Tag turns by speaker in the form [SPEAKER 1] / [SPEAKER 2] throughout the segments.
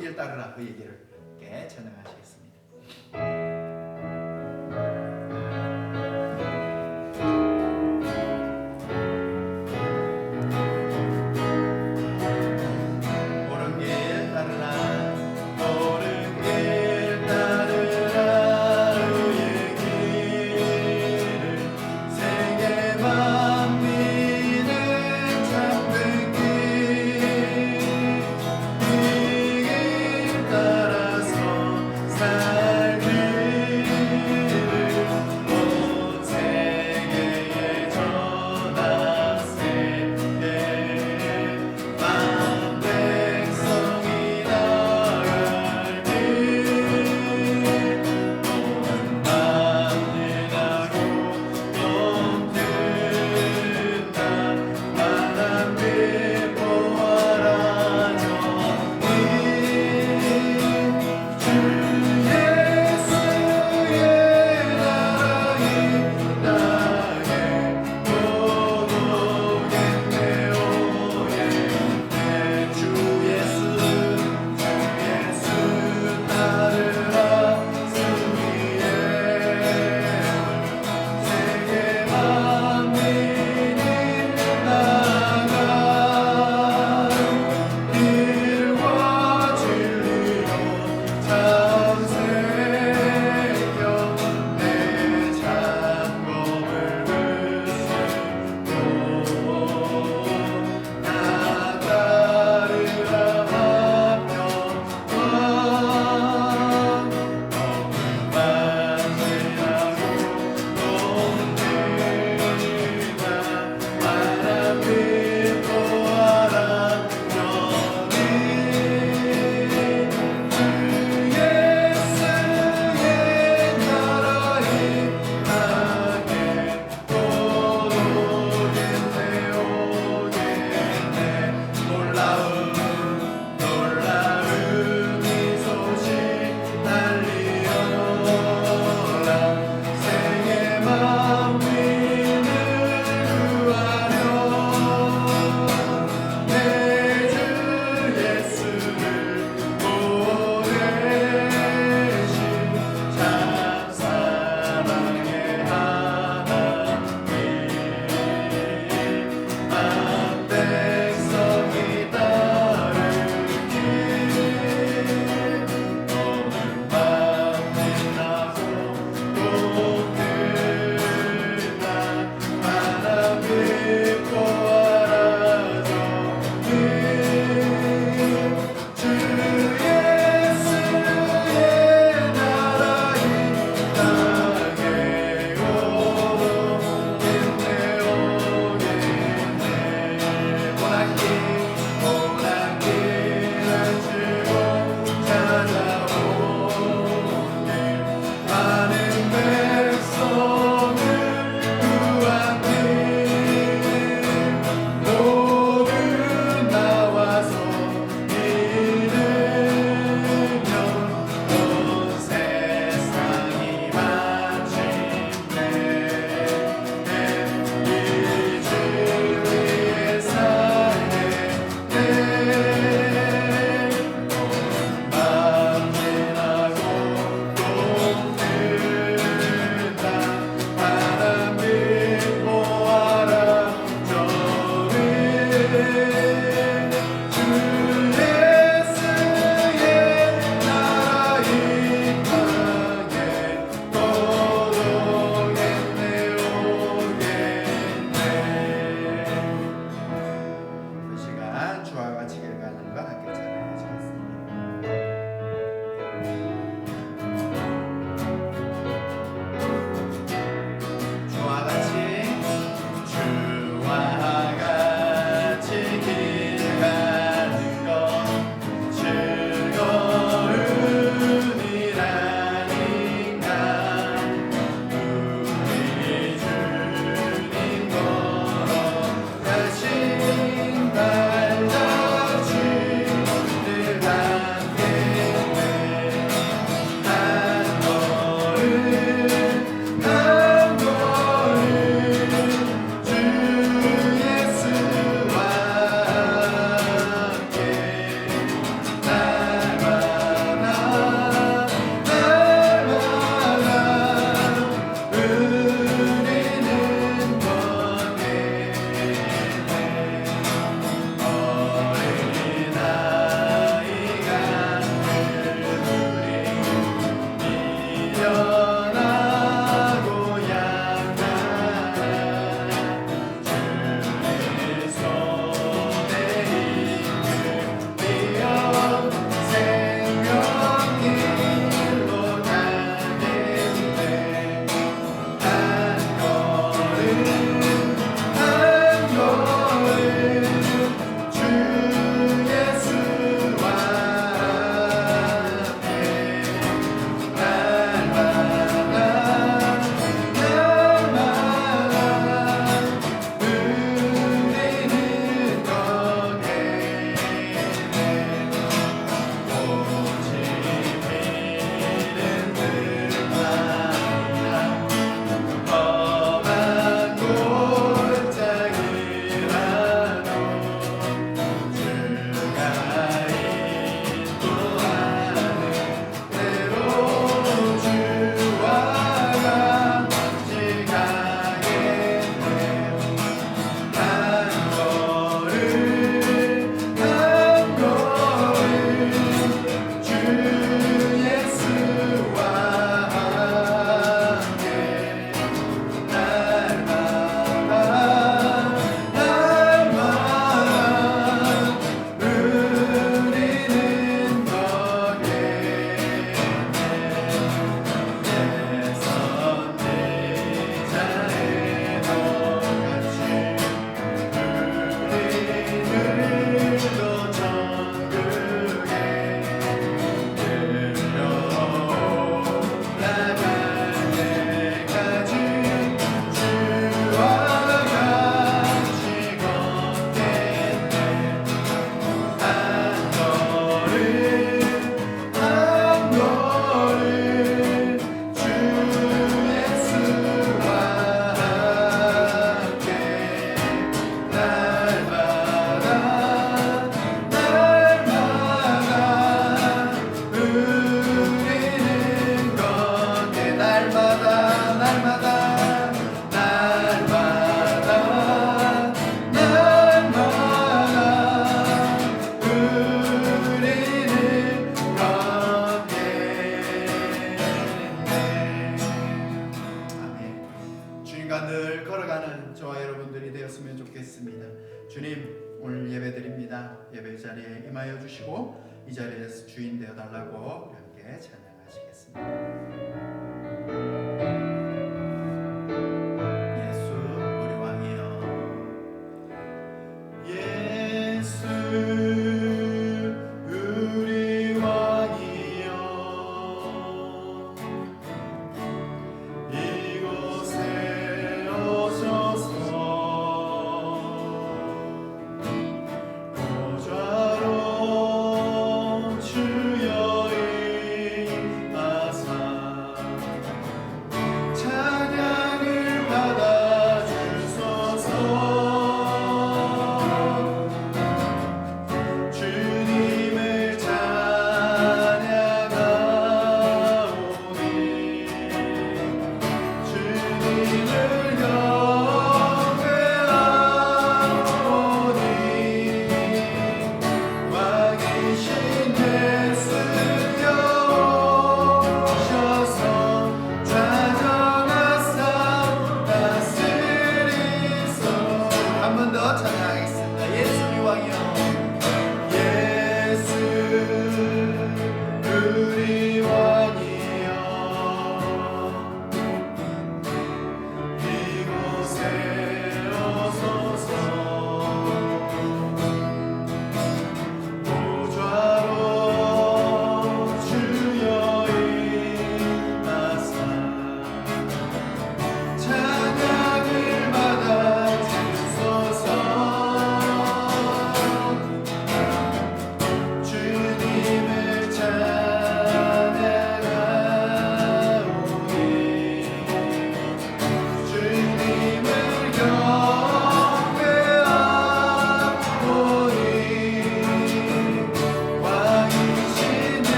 [SPEAKER 1] 길 따르라 그 얘기를 함께 찬양하시겠습니다. 기도하시겠습니다. 주님, 오늘 예배드립니다. 예배 자리에 임하여 주시고 이 자리에서 주인 되어 달라고 함께 찬양하시겠습니다.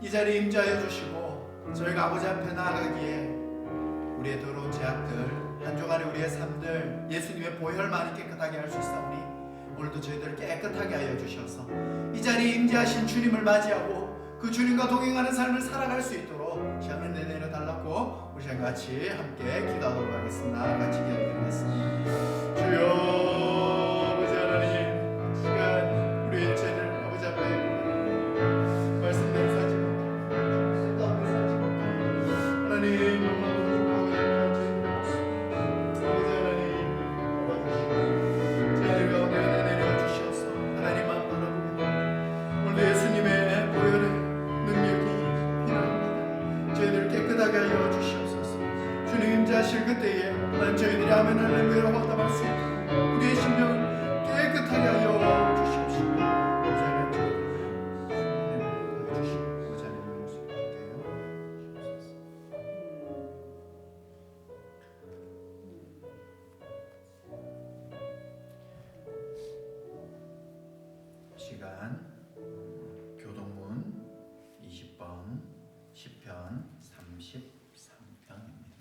[SPEAKER 1] 이 자리에 임재하여 주시고 저희가 아버지 앞에 나아가기에 우리의 더러운 죄악들, 한 주간의 우리의 삶들 예수님의 보혈만이 깨끗하게 할 수 있사오니 오늘도 저희들을 깨끗하게 하여 주셔서 이 자리에 임재하신 주님을 맞이하고 그 주님과 동행하는 삶을 살아갈 수 있도록 시간을 내려 달라고 우리 시간 같이 함께 기도하도록 하겠습니다. 같이 기도드리겠습니다. 주여 아버지 하나님, 시간 우리의 죄를 아버지 앞에 말씀대로 사지 하나님, 너무 부족하고 약한 저희들 아버지 하나님 도와주시고 저희들 가운데 은혜 내려주셔서 하나님 마음 바라보고 오늘 예수님의 보혈의 능력이 필요합니다. 저희들을 깨끗하게 하여 주시옵소서. 주님 임재하실 그때에 하나님 저희들이 아멘 할렐루야라고 화답할 수 있도록 우리의 심령을 깨끗하게 하여 주시옵시고 시간 교동문 20번 시편 33편입니다.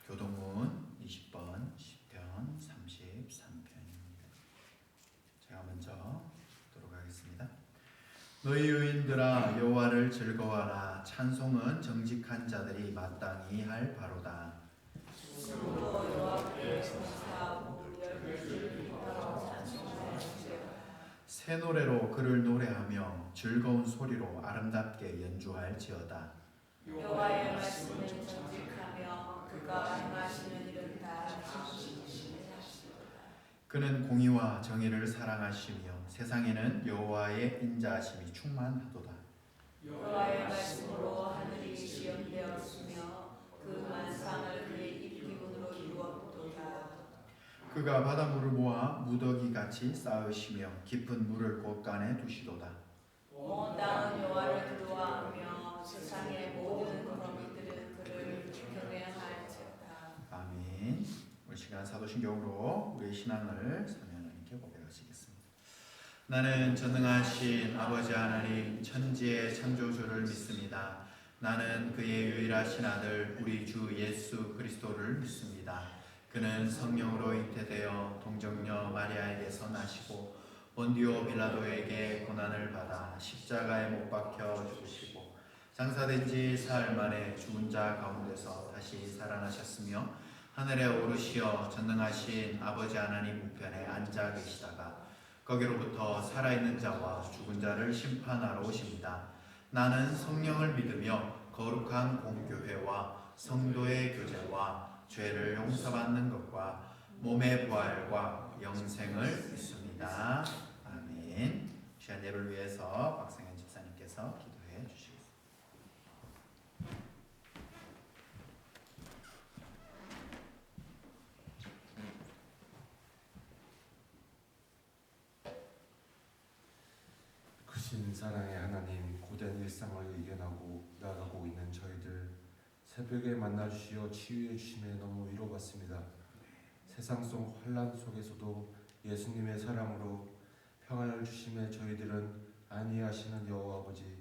[SPEAKER 1] 교동문 20번 시편 33편입니다. 제가 먼저 보도록 하겠습니다. 너희 의인들아 여호와를 즐거워하라. 찬송은 정직한 자들이 마땅히 할 바로다. 새 노래로 그를 노래하며 즐거운 소리로 아름답게 연주할지어다.
[SPEAKER 2] 여호와의 말씀은 정직하며 그가 행하시는 일은 다 진실하시도다.
[SPEAKER 1] 그는 공의와 정의를 사랑하시며 세상에는 여호와의 인자하심이 충만하도다.
[SPEAKER 2] 여호와의 말씀으로 하늘이 시험되었으며 그 만상을 그의 입기운으로 이루었도다.
[SPEAKER 1] 그가 바닷물을 모아 무더기같이 쌓으시며 깊은 물을 곳간에 두시도다.
[SPEAKER 2] 온 땅은 여호와를 기도하며 세상의 모든 거미들은 그를 경외할지어다.
[SPEAKER 1] 아멘. 우리 시간 사도신경으로 우리의 신앙을 사면 하나님께 고백하시겠습니다. 나는 전능하신 아버지 하나님 천지의 창조주를 믿습니다. 나는 그의 유일하신 아들 우리 주 예수 그리스도를 믿습니다. 그는 성령으로 잉태되어 동정녀 마리아에게서 나시고 본디오 빌라도에게 고난을 받아 십자가에 못 박혀 죽으시고 장사된 지 사흘 만에 죽은 자 가운데서 다시 살아나셨으며 하늘에 오르시어 전능하신 아버지 하나님 우편에 앉아 계시다가 거기로부터 살아있는 자와 죽은 자를 심판하러 오십니다. 나는 성령을 믿으며 거룩한 공교회와 성도의 교제와 죄를 용서받는 것과 몸의 부활과 영생을 믿습니다. 아멘. 귀한 예를 위해서 박성현 집사님께서 기도해 주시겠습니다.
[SPEAKER 3] 크신 사랑의 하나님, 고된 일상을 이겨나고 나가고 있는 저희들 새벽에 만나 주시어 치유해 주심에 너무 위로받습니다. 세상 속 환란 속에서도 예수님의 사랑으로 평안을 주심에 저희들은 안위하시는 여호와 아버지,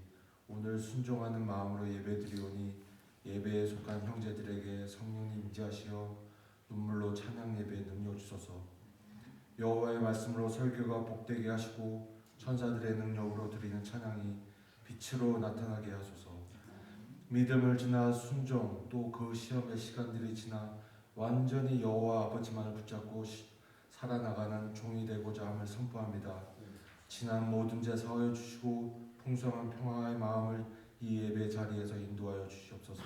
[SPEAKER 3] 오늘 순종하는 마음으로 예배드리오니 예배에 속한 형제들에게 성령님 임재하시어 눈물로 찬양 예배 능력 주소서. 여호와의 말씀으로 설교가 복되게 하시고 천사들의 능력으로 드리는 찬양이 빛으로 나타나게 하소서. 믿음을 지나 순종, 또 그 시험의 시간들이 지나 완전히 여호와 아버지만을 붙잡고 살아나가는 종이 되고자 함을 선포합니다. 지난 모든 죄 사하여 주시고 풍성한 평화의 마음을 이 예배 자리에서 인도하여 주시옵소서.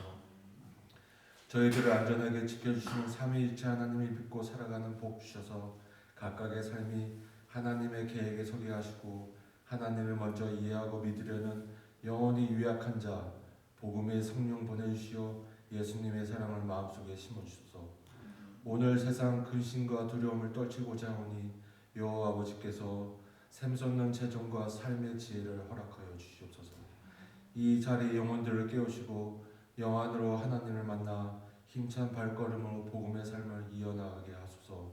[SPEAKER 3] 저희들을 안전하게 지켜주시는 삼위일체 하나님을 믿고 살아가는 복 주셔서 각각의 삶이 하나님의 계획에 서게 하시고 하나님을 먼저 이해하고 믿으려는 영혼이 유약한 자 복음의 성령 보내주시어 예수님의 사랑을 마음속에 심어주소서. 오늘 세상 근심과 두려움을 떨치고자 하오니 여호와 아버지께서 샘솟는 재정과 삶의 지혜를 허락하여 주시옵소서. 이 자리 영혼들을 깨우시고 영안으로 하나님을 만나 힘찬 발걸음으로 복음의 삶을 이어나가게 하소서.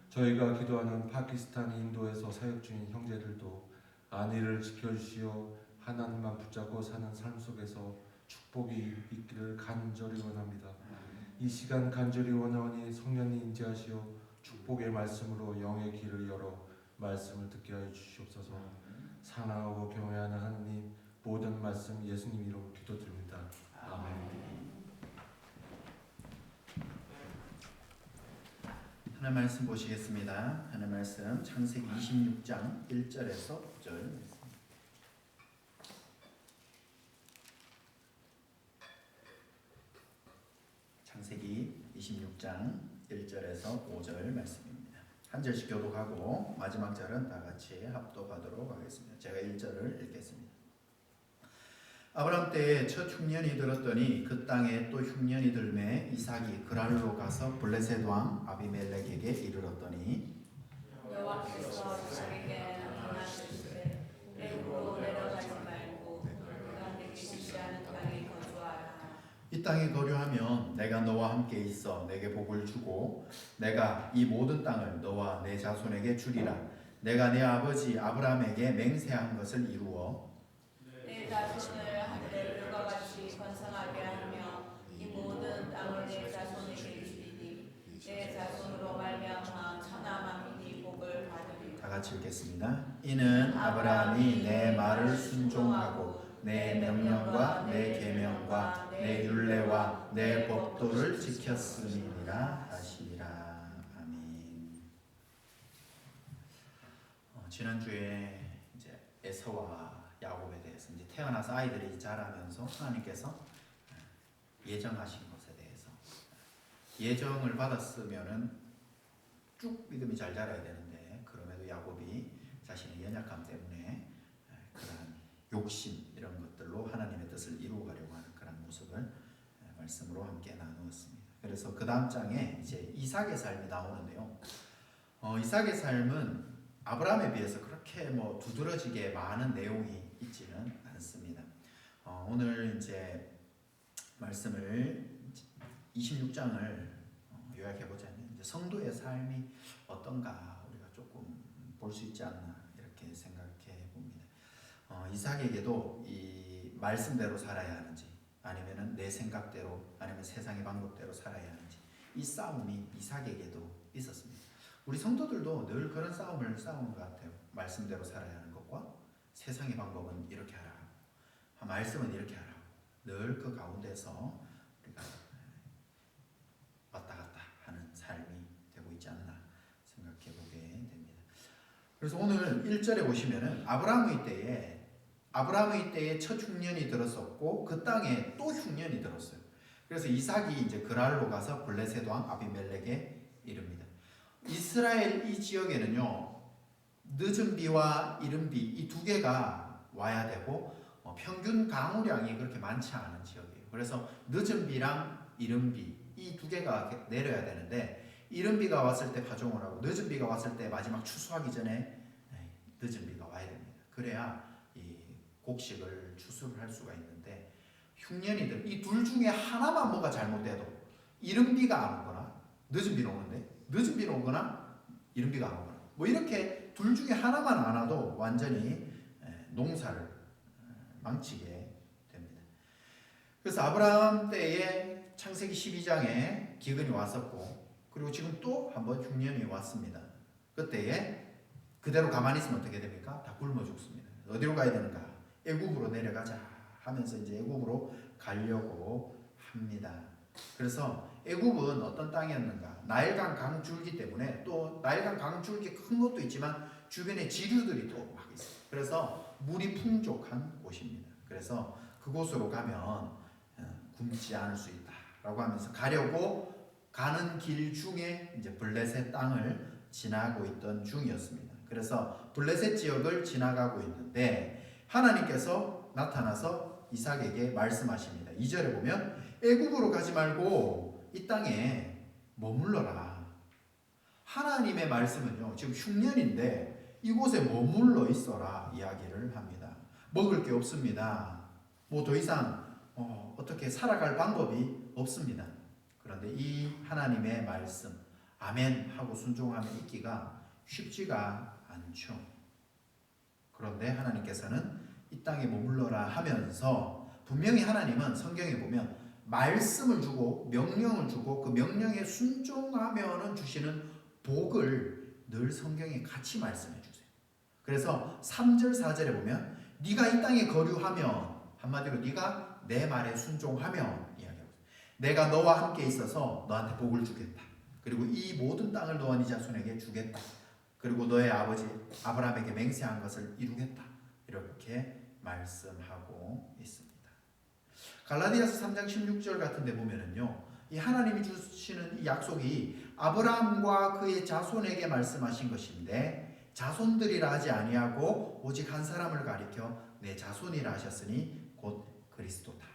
[SPEAKER 3] 저희가 기도하는 파키스탄, 인도에서 사역 중인 형제들도 안위를 지켜주시어 하나님만 붙잡고 사는 삶 속에서 축복이 있기를 간절히 원합니다. 이 시간 간절히 원하오니 성령님 임재하시어 축복의 말씀으로 영의 길을 열어 말씀을 듣게 하여 주시옵소서. 사랑하고 경외하는 하나님, 모든 말씀 예수님 이름으로 기도드립니다. 아멘.
[SPEAKER 1] 하나님 말씀 보시겠습니다. 하나님 말씀 창세기 26장 1절에서 9절 말씀. 창세기 26장 1절에서 5절 말씀입니다. 한 절씩 교독하고 마지막 절은 다 같이 합독하도록 하겠습니다. 제가 1절을 읽겠습니다. 아브람 때에 첫 흉년이 들었더니 그 땅에 또 흉년이 들매 이삭이 그랄로 가서 블레셋 왕 아비멜렉에게 이르렀더니
[SPEAKER 2] 여호와께서 이삭에게 명하시되 애굽으로 내려가지 말고 내가 내게 지시하는 땅에 거주하라.
[SPEAKER 1] 이 땅에 거류하면 내가 너와 함께 있어 내게 복을 주고 내가 이 모든 땅을 너와 내 자손에게 주리라. 내가 내 아버지 아브라함에게 맹세한 것을 이루어
[SPEAKER 2] 내 자손을 하늘의 별과 같이 번성하게 하며 이 모든 땅을 내 자손에게 주리니 내 자손으로 말미암아 천하 만민이 복을 받으리라.
[SPEAKER 1] 다 같이 읽겠습니다. 이는 아브라함이 내 말을 순종하고 내 명령과 내 계명과 내 율례와 내 법도를 지켰음이니라 하시리라. 아멘. 지난주에 이제 에서와 야곱에 대해서 이제 태어나서 아이들이 자라면서 하나님께서 예정하신 것에 대해서 예정을 받았으면은 쭉 믿음이 잘 자라야 되는데 그럼에도 야곱이 자신의 연약함 때문에 그런 욕심 이런 것들로 하나님의 뜻을 이루어가려고 하는 그런 모습을 말씀으로 함께 나누었습니다. 그래서 그 다음 장에 이제 이삭의 삶이 나오는데요. 이삭의 삶은 아브라함에 비해서 그렇게 뭐 두드러지게 많은 내용이 있지는 않습니다. 오늘 이제 말씀을 26장을 요약해 보자면 이제 성도의 삶이 어떤가 우리가 조금 볼 수 있지 않나 이렇게 생각해 봅니다. 이삭에게도 이 말씀대로 살아야 하는지 아니면은 내 생각대로 아니면 세상의 방법대로 살아야 하는지 이 싸움이 이삭에게도 있었습니다. 우리 성도들도 늘 그런 싸움을 싸우는 것 같아요. 말씀대로 살아야 하는 것과 세상의 방법은 이렇게 하라, 말씀은 이렇게 하라. 늘 그 가운데서 우리가 왔다 갔다 하는 삶이 되고 있지 않나 생각해 보게 됩니다. 그래서 오늘 1절에 보시면은 아브라함의 때에 첫 흉년이 들었었고 그 땅에 또 흉년이 들었어요. 그래서 이삭이 이제 그랄로 가서 블레셋 왕 아비멜렉에 이릅니다. 이스라엘 이 지역에는요, 늦은 비와 이른 비 이 두 개가 와야 되고 평균 강우량이 그렇게 많지 않은 지역이에요. 그래서 늦은 비랑 이른 비 이 두 개가 내려야 되는데 이른 비가 왔을 때 파종을 하고 늦은 비가 왔을 때 마지막 추수하기 전에 늦은 비가 와야 됩니다. 그래야 이 곡식을 추수를 할 수가 있는데 흉년이들 이 둘 중에 하나만 뭐가 잘못돼도 이른 비가 안 오거나 늦은 비는 오는데 늦은 비는 오거나 이른 비가 안 오거나 뭐 이렇게 둘 중에 하나만 안 와도 완전히 농사를 망치게 됩니다. 그래서 아브라함 때에 창세기 12장에 기근이 왔었고 그리고 지금 또 한번 흉년이 왔습니다. 그때에 그대로 가만히 있으면 어떻게 됩니까? 다 굶어 죽습니다. 어디로 가야 되는가? 애굽으로 내려가자 하면서 이제 애굽으로 가려고 합니다. 그래서 애굽은 어떤 땅이었는가? 나일강 강줄기 때문에 또 나일강 강줄기 큰 것도 있지만 주변에 지류들이 또 막 있어요. 그래서 물이 풍족한 곳입니다. 그래서 그곳으로 가면 굶지 않을 수 있다라고 하면서 가려고 가는 길 중에 이제 블레셋 땅을 지나고 있던 중이었습니다. 그래서 블레셋 지역을 지나가고 있는데 하나님께서 나타나서 이삭에게 말씀하십니다. 2절에 보면 애굽으로 가지 말고 이 땅에 머물러라. 하나님의 말씀은요, 지금 흉년인데 이곳에 머물러 있어라 이야기를 합니다. 먹을 게 없습니다. 뭐 더 이상 어떻게 살아갈 방법이 없습니다. 그런데 이 하나님의 말씀 아멘 하고 순종하며 있기가 쉽지가 않죠. 그런데 하나님께서는 이 땅에 머물러라 하면서 분명히 하나님은 성경에 보면 말씀을 주고 명령을 주고 그 명령에 순종하면은 주시는 복을 늘 성경에 같이 말씀해 주세요. 그래서 3절 4절에 보면 네가 이 땅에 거류하면 한마디로 네가 내 말에 순종하면 이야기하고 있어요. 내가 너와 함께 있어서 너한테 복을 주겠다. 그리고 이 모든 땅을 너와 네 자손에게 주겠다. 그리고 너의 아버지 아브라함에게 맹세한 것을 이루겠다. 이렇게 말씀하고 있습니다. 갈라디아서 3장 16절 같은 데 보면은요, 이 하나님이 주시는 이 약속이 아브라함과 그의 자손에게 말씀하신 것인데 자손들이라 하지 아니하고 오직 한 사람을 가리켜 내 자손이라 하셨으니 곧 그리스도다.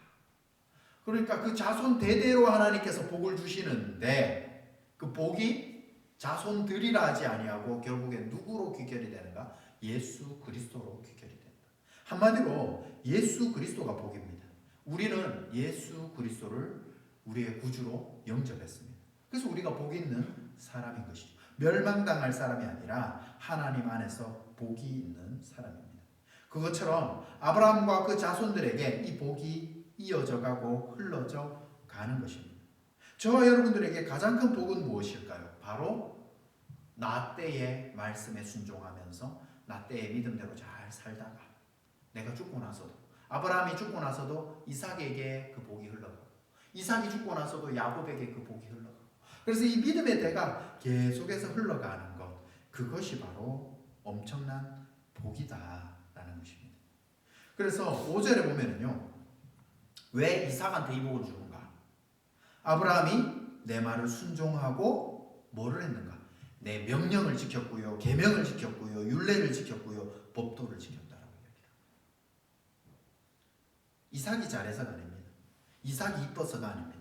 [SPEAKER 1] 그러니까 그 자손 대대로 하나님께서 복을 주시는데 그 복이 자손들이라 하지 아니하고 결국에 누구로 귀결이 되는가? 예수 그리스도로 귀결이 된다. 한마디로 예수 그리스도가 복입니다. 우리는 예수 그리스도를 우리의 구주로 영접했습니다. 그래서 우리가 복 있는 사람인 것이죠. 멸망당할 사람이 아니라 하나님 안에서 복이 있는 사람입니다. 그것처럼 아브라함과 그 자손들에게 이 복이 이어져 가고 흘러져 가는 것입니다. 저와 여러분들에게 가장 큰 복은 무엇일까요? 바로 나 때의 말씀에 순종하면서 나 때의 믿음대로 잘 살다가 내가 죽고 나서도 아브라함이 죽고 나서도 이삭에게 그 복이 흘러가고 이삭이 죽고 나서도 야곱에게 그 복이 흘러가고 그래서 이 믿음의 대가 계속해서 흘러가는 것 그것이 바로 엄청난 복이다라는 것입니다. 그래서 5절에 보면은요 왜 이삭한테 이 복을 주는가? 아브라함이 내 말을 순종하고 뭐를 했는가? 내 명령을 지켰고요, 계명을 지켰고요, 율례를 지켰고요, 법도를 지켰다라고 이야기합니다. 이삭이 잘해서가 아닙니다. 이삭이 이뻐서가 아닙니다.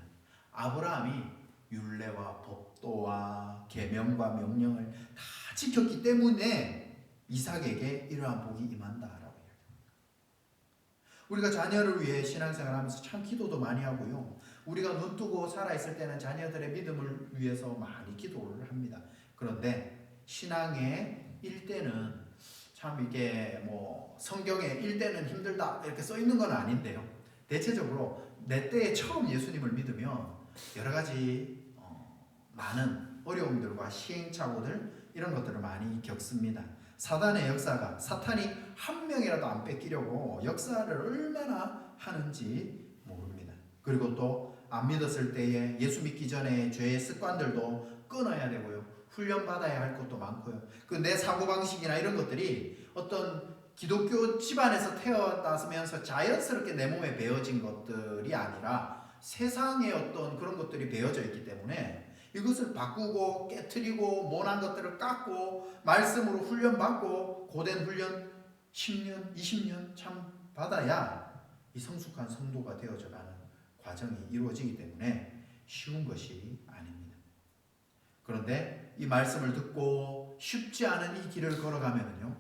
[SPEAKER 1] 아브라함이 율례와 법도와 계명과 명령을 다 지켰기 때문에 이삭에게 이러한 복이 임한다라고 이야기합니다. 우리가 자녀를 위해 신앙생활하면서 참 기도도 많이 하고요. 우리가 눈 뜨고 살아있을 때는 자녀들의 믿음을 위해서 많이 기도를 합니다. 그런데 신앙의 일대는 참 이게 뭐 성경에 일대는 힘들다 이렇게 써 있는 건 아닌데요. 대체적으로 내 때에 처음 예수님을 믿으면 여러 가지 많은 어려움들과 시행착오들 이런 것들을 많이 겪습니다. 사단의 역사가 사탄이 한 명이라도 안 뺏기려고 역사를 얼마나 하는지 모릅니다. 그리고 또 안 믿었을 때에 예수 믿기 전에 죄의 습관들도 끊어야 되고요. 훈련받아야 할 것도 많고요. 그 내 사고방식이나 이런 것들이 어떤 기독교 집안에서 태어나면서 자연스럽게 내 몸에 배어진 것들이 아니라 세상의 어떤 그런 것들이 배어져 있기 때문에 이것을 바꾸고 깨트리고 모난 것들을 깎고 말씀으로 훈련받고 고된 훈련 10년, 20년 참 받아야 이 성숙한 성도가 되어져가는 과정이 이루어지기 때문에 쉬운 것이 아닙니다. 그런데 이 말씀을 듣고 쉽지 않은 이 길을 걸어가면요,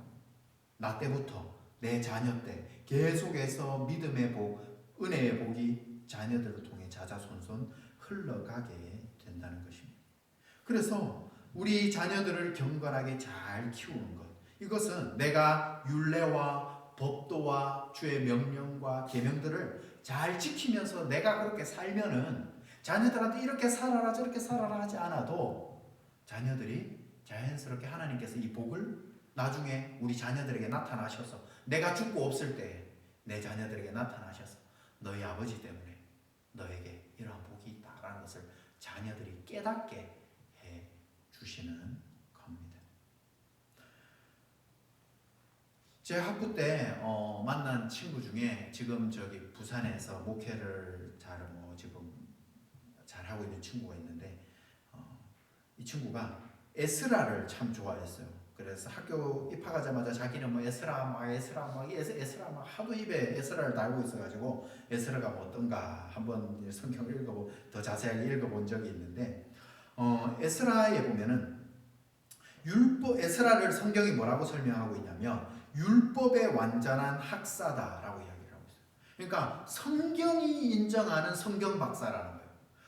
[SPEAKER 1] 나 때부터 내 자녀 때 계속해서 믿음의 복, 은혜의 복이 자녀들을 통해 자자손손 흘러가게 된다는 것입니다. 그래서 우리 자녀들을 경건하게 잘 키우는 것, 이것은 내가 율례와 법도와 주의 명령과 계명들을 잘 지키면서 내가 그렇게 살면은 자녀들한테 이렇게 살아라 저렇게 살아라 하지 않아도 자녀들이 자연스럽게 하나님께서 이 복을 나중에 우리 자녀들에게 나타나셔서 내가 죽고 없을 때 내 자녀들에게 나타나셔서 너희 아버지 때문에 너에게 이러한 복이 있다라는 것을 자녀들이 깨닫게 해 주시는 겁니다. 제 학부 때 만난 친구 중에 지금 저기 부산에서 목회를 지금 잘 하고 있는 친구가 있는데 이 친구가 에스라를 참 좋아했어요. 그래서 학교 입학하자마자 자기는 뭐 에스라 막 하도 입에 에스라를 달고 있어가지고 에스라가 뭐 어떤가 한번 성경을 더 자세하게 읽어본 적이 있는데 에스라에 보면은 에스라를 성경이 뭐라고 설명하고 있냐면 율법의 완전한 학사다라고 이야기를 하고 있어요. 그러니까 성경이 인정하는 성경 박사라는 거예요.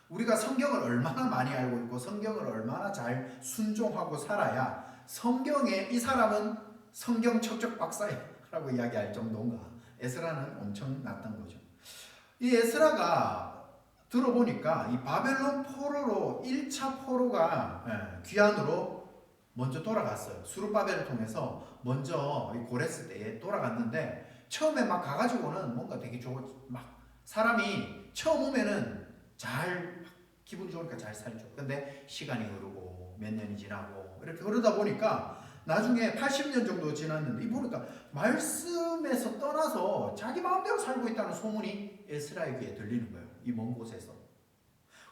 [SPEAKER 1] 우리가 성경을 얼마나 많이 알고 있고 성경을 얼마나 잘 순종하고 살아야 성경에 이 사람은 성경 척척 박사라고 이야기할 정도인가. 에스라는 엄청났던 거죠. 이 에스라가 들어보니까 이 바벨론 포로로 1차 포로가 귀환으로 먼저 돌아갔어요. 수르바벨을 통해서 먼저 고레스 때에 돌아갔는데 처음에 막 가가지고는 뭔가 되게 막 사람이 처음 오면은 기분 좋으니까 잘 살죠. 근데 시간이 흐르고 몇 년이 지나고 이렇게 흐르다 보니까 나중에 80년 정도 지났는데 이 보니까 말씀에서 떠나서 자기 마음대로 살고 있다는 소문이 에스라의 귀에 들리는 거예요. 이 먼 곳에서.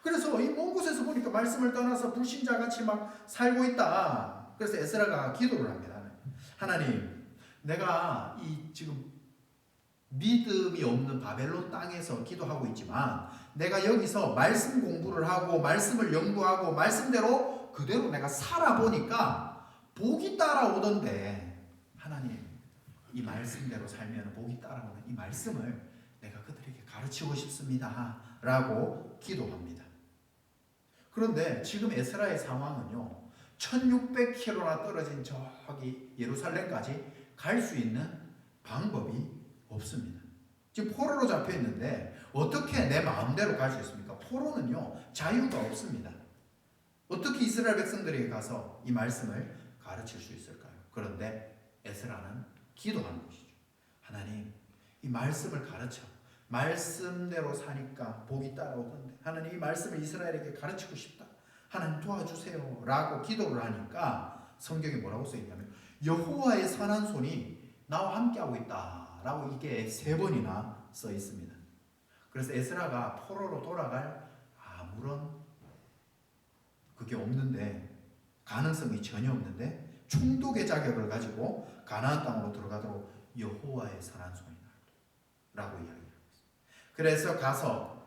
[SPEAKER 1] 그래서 이 먼 곳에서 보니까 말씀을 떠나서 불신자같이 막 살고 있다. 그래서 에스라가 기도를 합니다. 하나님, 내가 이 지금 믿음이 없는 바벨론 땅에서 기도하고 있지만 내가 여기서 말씀 공부를 하고 말씀을 연구하고 말씀대로 그대로 내가 살아보니까 복이 따라오던데 하나님, 이 말씀대로 살면 복이 따라오는 이 말씀을 내가 그들에게 가르치고 싶습니다 라고 기도합니다. 그런데 지금 에스라의 상황은요, 1600km나 떨어진 저기 예루살렘까지 갈 수 있는 방법이 없습니다. 지금 포로로 잡혀 있는데 어떻게 내 마음대로 갈 수 있습니까? 포로는요, 자유가 없습니다. 어떻게 이스라엘 백성들에게 가서 이 말씀을 가르칠 수 있을까요? 그런데 에스라는 기도하는 것이죠. 하나님, 이 말씀을 가르쳐. 말씀대로 사니까 복이 따라오던데 하나님, 이 말씀을 이스라엘에게 가르치고 싶다. 하나님 도와주세요 라고 기도를 하니까 성경에 뭐라고 써있냐면 여호와의 선한 손이 나와 함께하고 있다 라고 이게 3번이나 써 있습니다. 그래서 에스라가 포로로 돌아갈 아무런 그게 없는데, 가능성이 전혀 없는데 총독의 자격을 가지고 가나안 땅으로 들어가도록 여호와의 선한 손이 라고 이야기하고 있습니다. 그래서 가서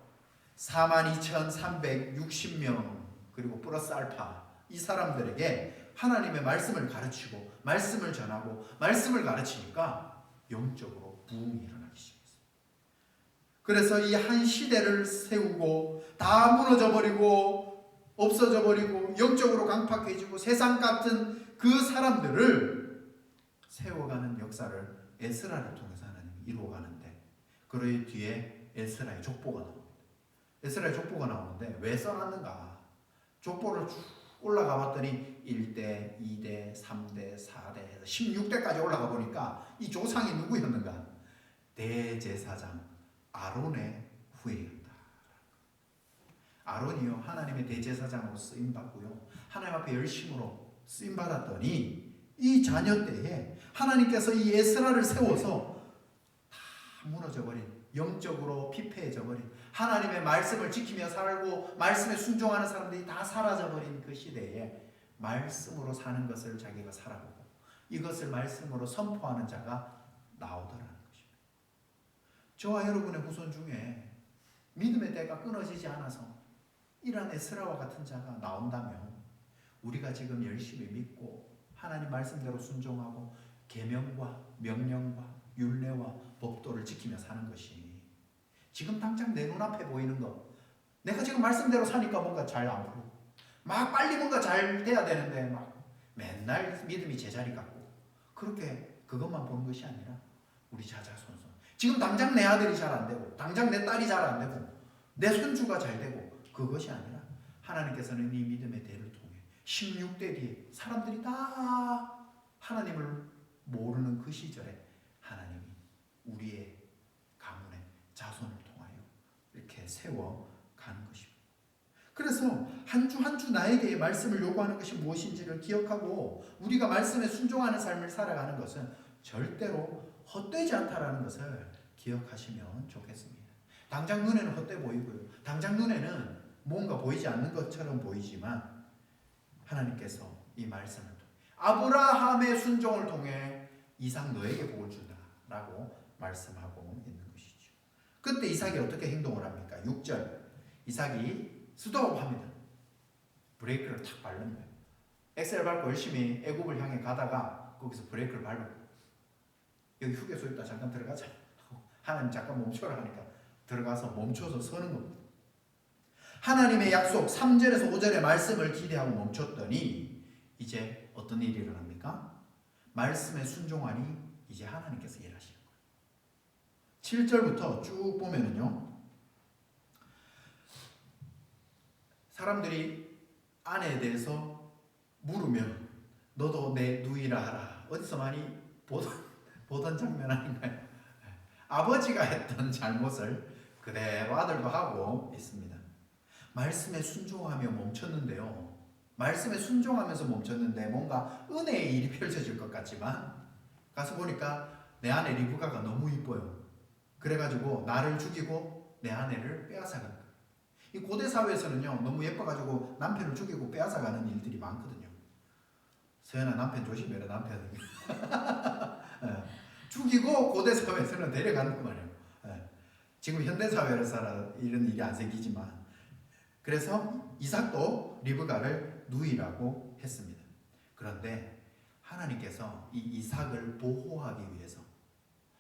[SPEAKER 1] 42,360명 그리고 플러스 알파 이 사람들에게 하나님의 말씀을 가르치고 말씀을 전하고 말씀을 가르치니까 영적으로 부흥이 일어나기 시작했어요. 그래서 이 한 시대를 세우고 다 무너져 버리고 없어져 버리고 영적으로 강팍해지고 세상 같은 그 사람들을 세워가는 역사를 에스라를 통해서 하나님이 이루어가는데, 그 뒤에 에스라의 족보가 나옵니다. 에스라의 족보가 나오는데 왜 써놨는가? 족보를 쭉 올라가 봤더니 1대, 2대, 3대, 4대 해서 16대까지 올라가 보니까 이 조상이 누구였는가? 대제사장 아론의 후예였다. 아론이요 하나님의 대제사장으로 쓰임 받고요 하나님 앞에 열심으로 쓰임 받았더니 이 자녀 때에 하나님께서 이 에스라를 세워서 다 무너져 버린, 영적으로 피폐해져 버린, 하나님의 말씀을 지키며 살고 말씀에 순종하는 사람들이 다 사라져 버린 그 시대에 말씀으로 사는 것을 자기가 살아보고 이것을 말씀으로 선포하는 자가 나오더라는 것입니다. 저와 여러분의 후손 중에 믿음의 때가 끊어지지 않아서 이런 에스라와 같은 자가 나온다면 우리가 지금 열심히 믿고 하나님 말씀대로 순종하고 계명과 명령과 율례와 법도를 지키며 사는 것이 지금 당장 내 눈앞에 보이는 것, 내가 지금 말씀대로 사니까 뭔가 잘 안 보이고 막 빨리 뭔가 잘 돼야 되는데 막 맨날 믿음이 제자리 같고 그렇게 그것만 보는 것이 아니라 우리 자자손손 지금 당장 내 아들이 잘 안 되고 당장 내 딸이 잘 안 되고 내 손주가 잘 되고 그것이 아니라 하나님께서는 이 믿음의 대를 통해 16대 뒤에 사람들이 다 하나님을 모르는 그 시절에 하나님이 우리의 가문의 자손을 통하여 이렇게 세워가는 것입니다. 그래서 한 주 한 주 나에게 말씀을 요구하는 것이 무엇인지를 기억하고 우리가 말씀에 순종하는 삶을 살아가는 것은 절대로 헛되지 않다라는 것을 기억하시면 좋겠습니다. 당장 눈에는 헛돼 보이고요. 당장 눈에는 뭔가 보이지 않는 것처럼 보이지만 하나님께서 이 말씀을 통해 아브라함의 순종을 통해 이삭 너에게 복을 준다라고 말씀하고 있는 것이죠. 그때 이삭이 어떻게 행동을 합니까? 6절 이삭이 스톱합니다. 브레이크를 탁 밟는 거예요. 엑셀 밟고 열심히 애굽을 향해 가다가 거기서 브레이크를 밟고 여기 휴게소 있다 잠깐 들어가자. 하나님 잠깐 멈춰라 하니까 들어가서 멈춰서 서는 겁니다. 하나님의 약속 3절에서 5절의 말씀을 기대하고 멈췄더니 이제 어떤 일이 일어납니까? 말씀에 순종하니 이제 하나님께서 일하시는 거예요. 7절부터 쭉 보면은요. 사람들이 아내에 대해서 물으면 너도 내 누이라 하라. 어디서 많이 보던 장면 아닌가요? 아버지가 했던 잘못을 그대로 아들도 하고 있습니다. 말씀에 순종하며 멈췄는데요. 말씀에 순종하면서 멈췄는데 뭔가 은혜의 일이 펼쳐질 것 같지만 가서 보니까 내 아내 리브가가 너무 이뻐요. 그래가지고 나를 죽이고 내 아내를 빼앗아간 거예요. 이 고대 사회에서는요 너무 예뻐가지고 남편을 죽이고 빼앗아가는 일들이 많거든요. 서연아 남편 조심해라 남편. 죽이고 고대 사회에서는 데려가는 거 말이에요. 지금 현대 사회에서는 이런 일이 안 생기지만 그래서 이삭도 리브가를 누이라고 했습니다. 그런데 하나님께서 이 이삭을 보호하기 위해서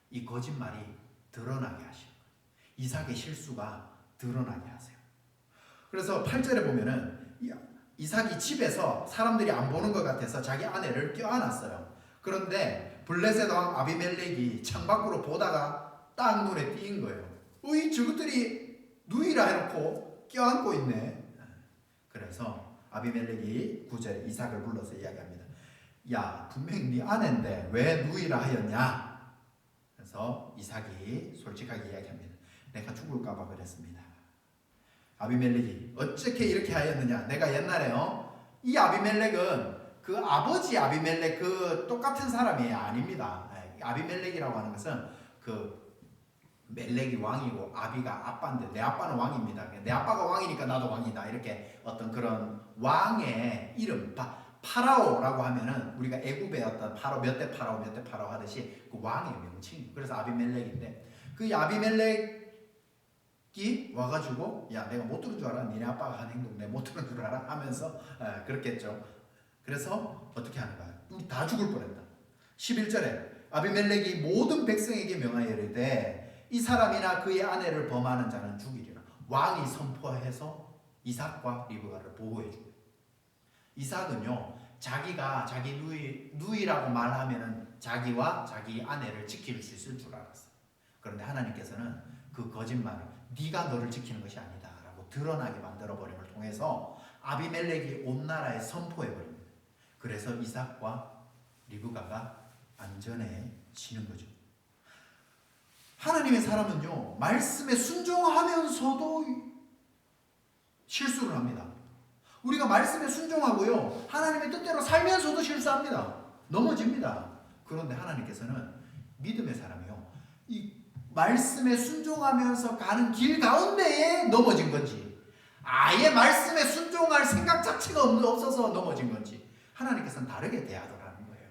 [SPEAKER 1] 이 거짓말이 드러나게 하시는 거예요. 이삭의 실수가 드러나게 하세요. 그래서 8절에 보면은 이삭이 집에서 사람들이 안 보는 것 같아서 자기 아내를 껴안았어요. 그런데 블레셋 왕 아비멜렉이 창밖으로 보다가 딱 눈에 띈 거예요. 어이 저것들이 누이라 해놓고 껴안고 있네. 그래서 아비멜렉이 9절에 이삭을 불러서 이야기합니다. 야 분명히 네 아내인데 왜 누이라 하였냐. 그래서 이삭이 솔직하게 이야기합니다. 내가 죽을까 봐 그랬습니다. 아비멜렉이 어떻게 이렇게 하였느냐. 내가 옛날에요 이 아비멜렉은 그 아버지 아비멜렉 그 똑같은 사람이 아닙니다. 아비멜렉이라고 하는 것은 그 멜렉이 왕이고 아비가 아빠인데 내 아빠는 왕입니다. 내 아빠가 왕이니까 나도 왕이다. 이렇게 어떤 그런 왕의 이름 파라오라고 하면은 우리가 애굽의 어떤 파라오 몇 대 파라오 몇 대 파라오 하듯이 그 왕의 명칭. 그래서 아비멜렉인데 그 아비멜렉이 와가지고 야 내가 못 들은 줄 알아? 니네 아빠가 한 행동 내가 못 들은 줄 알아? 하면서 그렇겠죠. 그래서 어떻게 하는 거야? 우리 다 죽을 뻔했다. 11절에 아비멜렉이 모든 백성에게 명하여 이르되 이 사람이나 그의 아내를 범하는 자는 죽이리라. 왕이 선포해서 이삭과 리브가를 보호해 줍니다. 이삭은요 자기가 자기 누이라고 말하면은 자기와 자기 아내를 지킬 수 있을 줄 알았어요. 그런데 하나님께서는 그 거짓말을 네가 너를 지키는 것이 아니다 라고 드러나게 만들어 버림을 통해서 아비멜렉이 온 나라에 선포해 버립니다. 그래서 이삭과 리브가가 안전해지는 거죠. 하나님의 사람은요, 말씀에 순종하면서도 실수를 합니다. 우리가 말씀에 순종하고요, 하나님의 뜻대로 살면서도 실수합니다. 넘어집니다. 그런데 하나님께서는 믿음의 사람이요, 이 말씀에 순종하면서 가는 길 가운데에 넘어진 건지, 아예 말씀에 순종할 생각 자체가 없어서 넘어진 건지, 하나님께서는 다르게 대하더라는 거예요.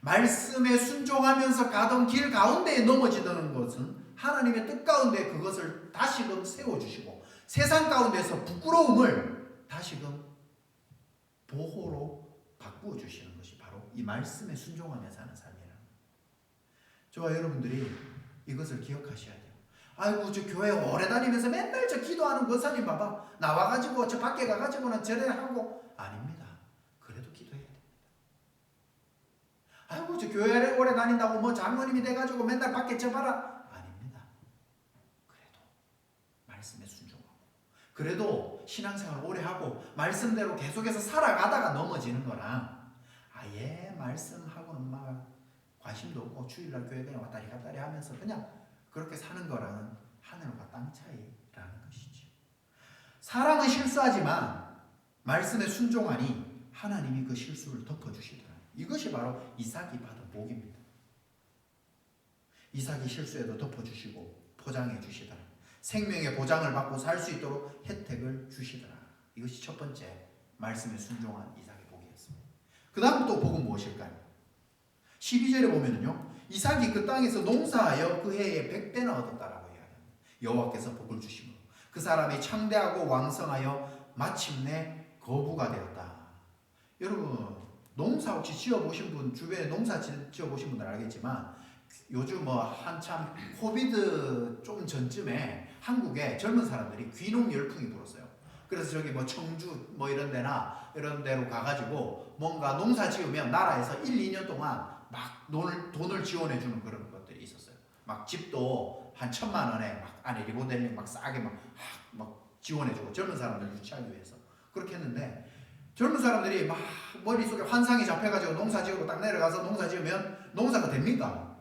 [SPEAKER 1] 말씀에 순종하면서 가던 길 가운데에 넘어지는 것은 하나님의 뜻 가운데 그것을 다시금 세워주시고, 세상 가운데서 부끄러움을 다시금 보호로 바꾸어 주시는 것이 바로 이 말씀에 순종하며 사는 삶이라는 거예요. 저와 여러분들이 이것을 기억하셔야 돼요. 아이고, 저 교회 오래 다니면서 맨날 저 기도하는 권사님 봐봐, 나와가지고 저 밖에 가가지고는 저래 하고. 아닙니다. 그래도 기도해야 됩니다. 아이고, 저 교회를 오래 다닌다고 뭐 장로님이 돼가지고 맨날 밖에 저 봐라. 아닙니다. 그래도 말씀에 순종하고, 그래도 신앙생활 오래 하고 말씀대로 계속해서 살아가다가 넘어지는 거랑, 아예 말씀하고는 막 관심도 없고 주일날 교회 그냥 왔다리 갔다리 하면서 그냥 그렇게 사는 거랑은 하늘과 땅 차이라는 것이죠. 사람은 실수하지만 말씀에 순종하니 하나님이 그 실수를 덮어주시더라. 이것이 바로 이삭이 받은 복입니다. 이삭이 실수에도 덮어주시고 포장해 주시더라. 생명의 보장을 받고 살 수 있도록 혜택을 주시더라. 이것이 첫 번째 말씀에 순종한 이삭의 복이었습니다. 그 다음 또 복은 무엇일까요? 12절에 보면요, 이삭이 그 땅에서 농사하여 그 해에 100배나 얻었다라고 이야기합니다. 여호와께서 복을 주시고 그 사람이 창대하고 왕성하여 마침내 거부가 되었다. 여러분, 농사 혹시 지어보신 분, 주변에 농사 지어보신 분들 알겠지만, 요즘 뭐 한참 코비드 좀 전쯤에 한국에 젊은 사람들이 귀농 열풍이 불었어요. 그래서 저기 뭐 청주 뭐 이런 데나 이런 데로 가가지고 뭔가 농사 지으면 나라에서 1, 2년 동안 막 돈을 지원해 주는 그런 것들이 있었어요. 막 집도 한 1,000만 원에 막 안에 리모델링 막 싸게 막 지원해 주고, 젊은 사람들 유치하기 위해서 그렇게 했는데, 젊은 사람들이 막 머릿속에 환상이 잡혀가지고 농사 지으고 딱 내려가서 농사 지으면 농사가 됩니까?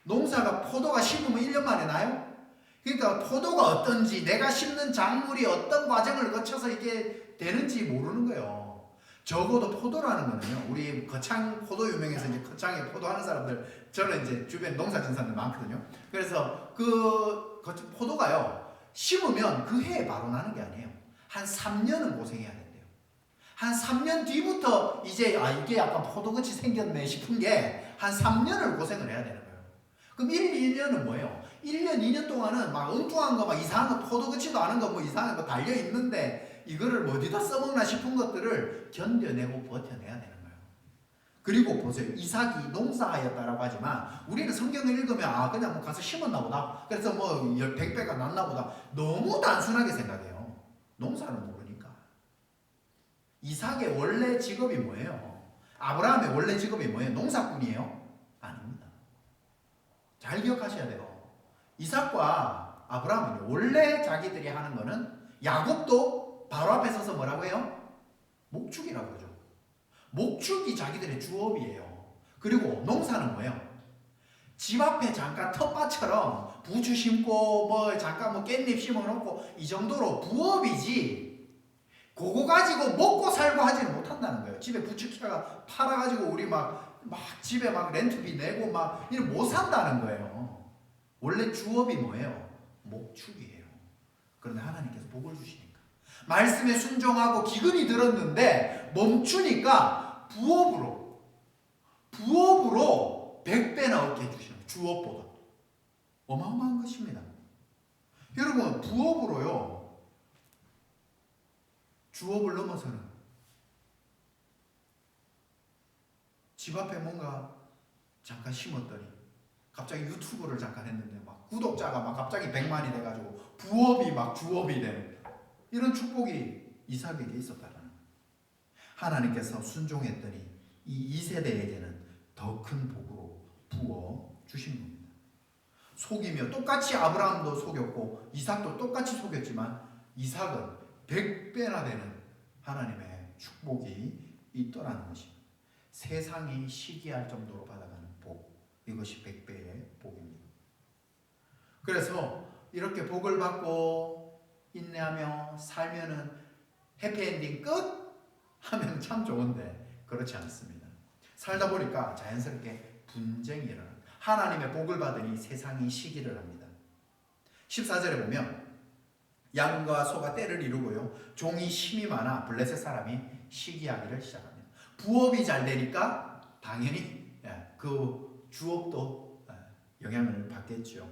[SPEAKER 1] 농사가, 포도가 심으면 1년 만에 나요? 그러니까 포도가 어떤지, 내가 심는 작물이 어떤 과정을 거쳐서 이게 되는지 모르는 거예요. 적어도 포도라는 거는요, 우리 거창 포도 유명해서 이제 거창에 포도 하는 사람들, 저는 이제 주변 농사 짓는 사람들 많거든요. 그래서 그 포도가요, 심으면 그 해에 바로 나는 게 아니에요. 한 3년은 고생해야 된대요. 한 3년 뒤부터 이제 이게 약간 포도같이 생겼네 싶은 게 한 3년을 고생을 해야 되는 거예요. 그럼 1, 2년은 뭐예요? 1년, 2년 동안은 막 엉뚱한 거, 막 이상한 거, 포도 같지도 않은 거, 뭐 이상한 거 달려있는데 이거를 뭐 어디다 써먹나 싶은 것들을 견뎌내고 버텨내야 되는 거예요. 그리고 보세요. 이삭이 농사하였다라고 하지만 우리는 성경을 읽으면 그냥 뭐 가서 심었나 보다, 그래서 뭐 100배가 났나 보다, 너무 단순하게 생각해요. 농사는 모르니까. 이삭의 원래 직업이 뭐예요? 아브라함의 원래 직업이 뭐예요? 농사꾼이에요? 아닙니다. 잘 기억하셔야 돼요. 이삭과 아브라함은 원래 자기들이 하는 거는, 야곱도 바로 앞에 서서 뭐라고 해요? 목축이라고 하죠. 목축이 자기들의 주업이에요. 그리고 농사는 뭐예요? 집 앞에 잠깐 텃밭처럼 부추 심고 뭐 잠깐 뭐 깻잎 심어놓고 이 정도로 부업이지, 그거 가지고 먹고 살고 하지는 못한다는 거예요. 집에 부추 키다가 팔아가지고 우리 막 집에 막 렌트비 내고 막 이런 못 산다는 거예요. 원래 주업이 뭐예요? 목축이에요. 그런데 하나님께서 복을 주시니까, 말씀에 순종하고 기근이 들었는데 멈추니까 부업으로 100배나 얻게 해주시는, 주업보다 어마어마한 것입니다. 여러분, 부업으로요, 주업을 넘어서는, 집 앞에 뭔가 잠깐 심었더니 갑자기 유튜브를 잠깐 했는데 막 구독자가 막 갑자기 100만이 돼가지고 부업이 막 주업이 되는 이런 축복이 이삭에게 있었다는 거예요. 하나님께서 순종했더니 이 2세대에게는 더 큰 복으로 부어 주신 겁니다. 속이며, 똑같이 아브라함도 속였고 이삭도 똑같이 속였지만, 이삭은 100배나 되는 하나님의 축복이 있더라는 것입니다. 세상이 시기할 정도로 받아가는 복, 이것이 100배의 복입니다. 그래서 이렇게 복을 받고 인내하며 살면은 해피엔딩 끝? 하면 참 좋은데 그렇지 않습니다. 살다 보니까 자연스럽게 분쟁이 일어납니다. 하나님의 복을 받으니 세상이 시기를 합니다. 14절에 보면 양과 소가 때를 이루고요, 종이 힘이 많아 블레셋 사람이 시기하기를 시작합니다. 부업이 잘 되니까 당연히 그 주업도 영향을 받겠죠.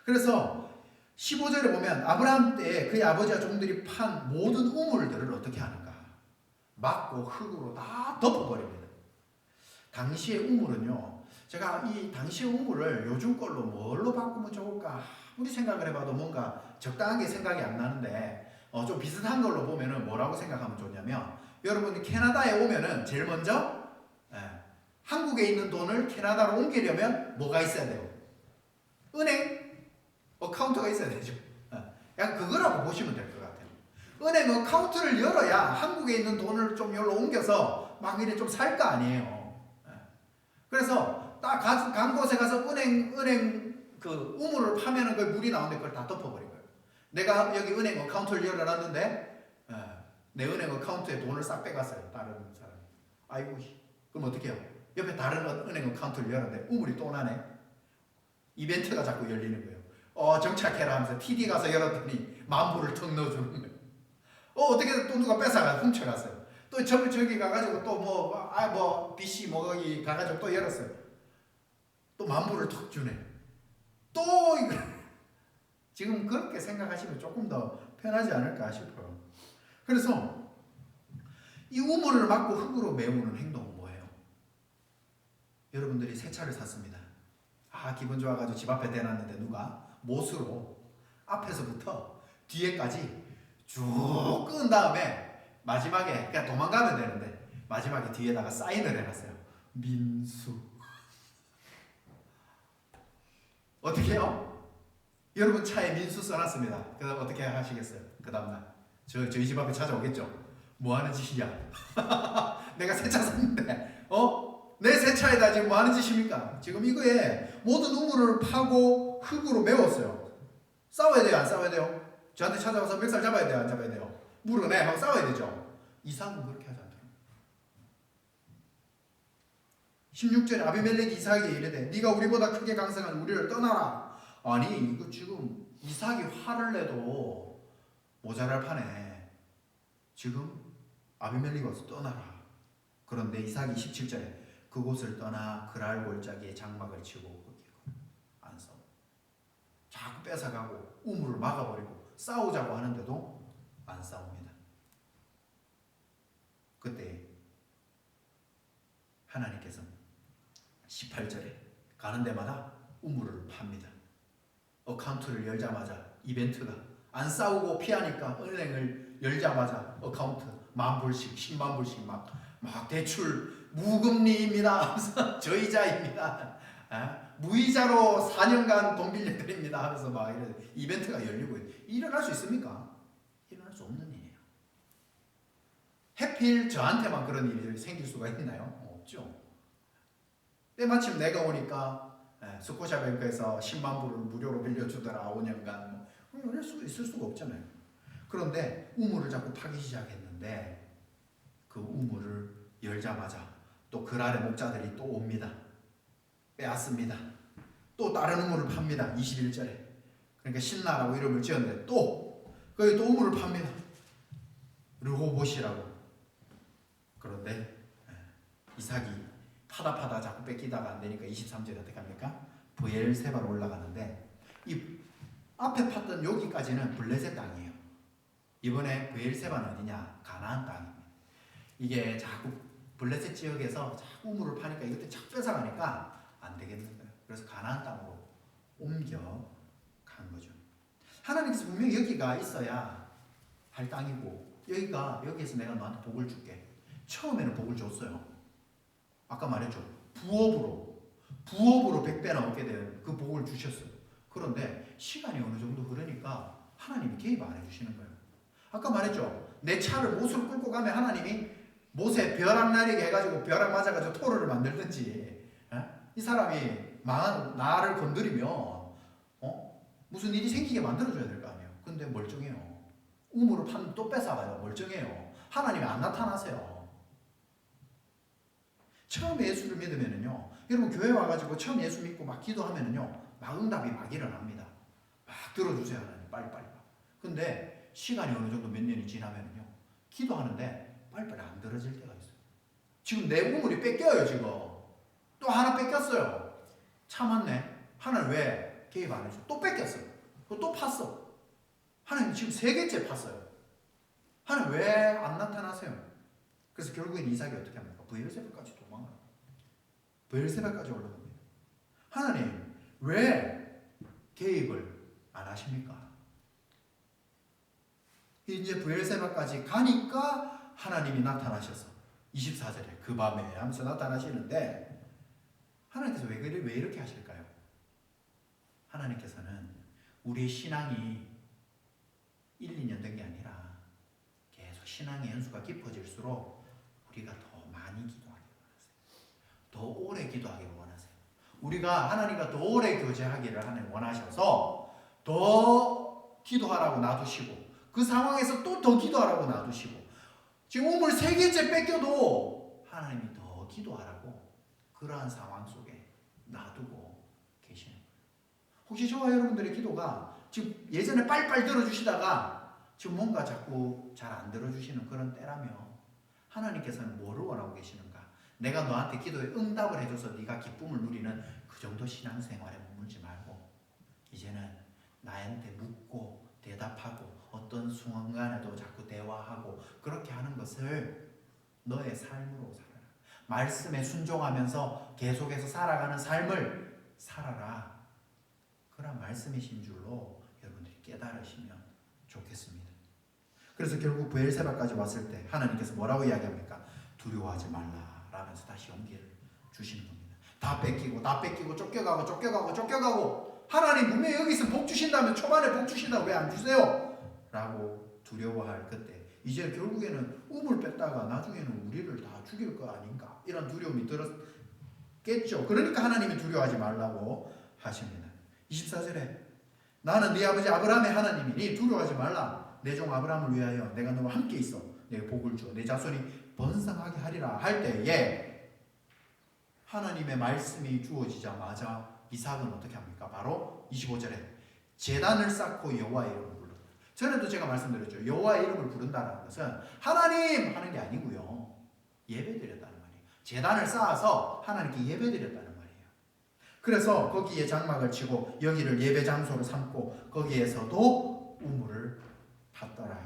[SPEAKER 1] 그래서 15절에 보면 아브라함 때 그의 아버지와 종들이 판 모든 우물들을 어떻게 하는가? 막고 흙으로 다 덮어버립니다. 당시의 우물은요, 제가 이 당시의 우물을 요즘 걸로 뭘로 바꾸면 좋을까? 우리 생각을 해봐도 뭔가 적당하게 생각이 안 나는데 좀 비슷한 걸로 보면은 뭐라고 생각하면 좋냐면, 여러분이 캐나다에 오면은 제일 먼저 한국에 있는 돈을 캐나다로 옮기려면 뭐가 있어야 돼요? 은행 어카운트가 있어야 되죠. 약간 그거라고 보시면 될 것 같아요. 은행 어카운트를 열어야 한국에 있는 돈을 좀 여기로 옮겨서 막 이래 좀 살 거 아니에요. 그래서 딱 간 곳에 가서 은행 그 우물을 파면은 그 물이 나오는데 그걸 다 덮어버린 거예요. 내가 여기 은행 어카운트를 열어놨는데 내 은행 어카운트에 돈을 싹 빼갔어요. 다른 사람이. 아이고, 그럼 어떻게 해요? 옆에 다른 은행 어카운트를 열었는데 우물이 또 나네. 이벤트가 자꾸 열리는 거예요. 정착해라 하면서 TD 가서 열었더니 만불을 턱 넣어주는 거예요. 어떻게 또 누가 뺏어가 훔쳐갔어요. 또 저기 가가지고 또 BC 거기 가가지고 또 열었어요. 또 만불을 턱 주네. 또 이거 지금 그렇게 생각하시면 조금 더 편하지 않을까 싶어요. 그래서 이 우물을 막고 흙으로 메우는 행동은 뭐예요? 여러분들이 새 차를 샀습니다. 기분 좋아가지고 집 앞에 대놨는데 누가 못으로 앞에서부터 뒤에까지 쭉 끈 다음에 마지막에 그냥 도망가면 되는데 마지막에 뒤에다가 사인을 해놨어요. 민수. 어떻게 해요? 여러분 차에 민수 써놨습니다. 그 다음 어떻게 하시겠어요? 그 다음날 저희 집 앞에 찾아오겠죠? 뭐 하는 짓이야? 내가 새 차 샀는데 내 새 차에다 지금 뭐 하는 짓입니까? 지금 이거에 모든 우물을 파고 흙으로 메웠어요. 싸워야 돼요? 안 싸워야 돼요? 저한테 찾아와서 멱살 잡아야 돼요? 안 잡아야 돼요? 물어내 하고 싸워야 되죠? 이삭은 그렇게 하지 않더라고요. 16절에 아비멜렉이 이삭에게 이르되 네가 우리보다 크게 강성한 우리를 떠나라. 아니 이거 지금 이삭이 화를 내도 모자랄 판에 지금 아비멜렉이 와서 떠나라. 그런데 이삭이 17절에 그곳을 떠나 그랄 골짜기에 장막을 치고 거기 안 싸워. 자꾸 뺏어가고 우물을 막아버리고 싸우자고 하는데도 안 싸웁니다. 그때 하나님께서 18절에 가는 데마다 우물을 팝니다. 어카운트를 열자마자 이벤트가 안 싸우고 피하니까 은행을 열자마자 어카운트 10,000불씩 100,000불씩 막 대출 무금리입니다 하면서 저이자입니다. 무이자로 4년간 돈 빌려드립니다 하면서 막 이런 이벤트가 열리고 일어날 수 있습니까? 일어날 수 없는 일이에요. 해필 저한테만 그런 일이 생길 수가 있나요? 없죠. 때마침 내가 오니까 스코샤뱅크에서 10만 불을 무료로 빌려주더라 5년간 이럴 수 있을 수가 없잖아요. 그런데 우물을 자꾸 파기 시작했는데 그 우물을 열자마자 또 그랄의 목자들이 또 옵니다. 빼앗습니다. 또 다른 우물을 팝니다. 21절에. 그러니까 신나라고 이름을 지었는데 또 거기 또 우물을 팝니다. 르호봇이라고. 그런데 이삭이 파다 자꾸 뺏기다가 안 되니까 23절에 어떻게 합니까? 브엘세바로 올라가는데 이 앞에 팠던 여기까지는 블레셋 땅이에요. 이번에 브엘세바는 어디냐? 가나안 땅입니다. 이게 자꾸 블레셋 지역에서 자꾸 우물을 파니까 이것도 자꾸 뺏어가니까 안 되겠는 거예요. 그래서 가나안 땅으로 옮겨간 거죠. 하나님께서 분명히 여기가 있어야 할 땅이고 여기에서 내가 너한테 복을 줄게. 처음에는 복을 줬어요. 아까 말했죠. 부업으로 100배나 얻게 되는 그 복을 주셨어요. 그런데 시간이 어느 정도 흐르니까 하나님이 개입 안 해주시는 거예요. 아까 말했죠. 내 차를 못을 끌고 가면 하나님이 못에 벼락 날리게 해가지고 벼락 맞아가지고 토르를 만들든지, 이 사람이 망한 나를 건드리면 무슨 일이 생기게 만들어줘야 될 거 아니에요. 근데 멀쩡해요. 우물을 파면 또 뺏어가요. 멀쩡해요. 하나님이 안 나타나세요. 처음 예수를 믿으면은요, 여러분 교회 와가지고 처음 예수 믿고 막 기도하면은요, 막 응답이 막 일어납니다. 막 들어주세요 하나님, 빨리빨리. 근데 시간이 어느 정도 몇 년이 지나면은요, 기도하는데 빨리빨리 안 들어질 때가 있어요. 지금 내 우물이 뺏겨요. 지금 또 하나 뺏겼어요. 참았네. 하나님 왜 개입 안 해줘? 또 뺏겼어. 또 팠어. 하나님 지금 3개째 팠어요. 하나님 왜 안 나타나세요? 그래서 결국엔 이삭이 어떻게 합니까? 브엘세바까지 도망가요. 브엘세바까지 올라갑니다. 하나님 왜 개입을 안 하십니까? 이제 브엘세바까지 가니까 하나님이 나타나셔서 24절에 그 밤에 하면서 나타나시는데, 하나님께서 왜 이렇게 하실까요? 하나님께서는 우리의 신앙이 1, 2년 된 게 아니라 계속 신앙의 연수가 깊어질수록 우리가 더 많이 기도하기를 원하세요. 더 오래 기도하기를 원하세요. 우리가 하나님과 더 오래 교제하기를 하나님 원하셔서 더 기도하라고 놔두시고, 그 상황에서 또 더 기도하라고 놔두시고, 지금 우물 3개째 뺏겨도 하나님이 더 기도하라고 그러한 상황 속에 놔두고 계시는 거예요. 혹시 저와 여러분들의 기도가 지금 예전에 빨리빨리 들어주시다가 지금 뭔가 자꾸 잘 안 들어주시는 그런 때라면 하나님께서는 뭐를 원하고 계시는가? 내가 너한테 기도에 응답을 해줘서 네가 기쁨을 누리는 그 정도 신앙생활에 머물지 말고 이제는 나한테 묻고 대답하고 어떤 순간에도 자꾸 대화하고 그렇게 하는 것을 너의 삶으로 살아라. 말씀에 순종하면서 계속해서 살아가는 삶을 살아라. 그런 말씀이신 줄로 여러분들이 깨달으시면 좋겠습니다. 그래서 결국 브엘세바까지 왔을 때 하나님께서 뭐라고 이야기합니까? 두려워하지 말라 라면서 다시 용기를 주시는 겁니다. 다 뺏기고 쫓겨가고 하나님 분명히 여기 있으면 복 주신다면 초반에 복 주신다고 왜 안 주세요? 라고 두려워할 그때 이제 결국에는 우물 뺐다가 나중에는 우리를 다 죽일 거 아닌가 이런 두려움이 들었겠죠. 그러니까 하나님이 두려워하지 말라고 하십니다. 24절에 나는 네 아버지 아브라함의 하나님이니 두려워하지 말라. 내 종 아브라함을 위하여 내가 너와 함께 있어 내가 복을 주어 내 자손이 번성하게 하리라 할 때에 하나님의 말씀이 주어지자마자 이삭은 어떻게 합니까? 바로 25절에 제단을 쌓고 여호와의 이름을 부른다. 전에도 제가 말씀드렸죠. 여호와의 이름을 부른다는 것은 하나님 하는 게 아니고요, 예배드렸다는 말이에요. 제단을 쌓아서 하나님께 예배드렸다는 말이에요. 그래서 거기에 장막을 치고 여기를 예배 장소로 삼고 거기에서도 우물을 팠더라.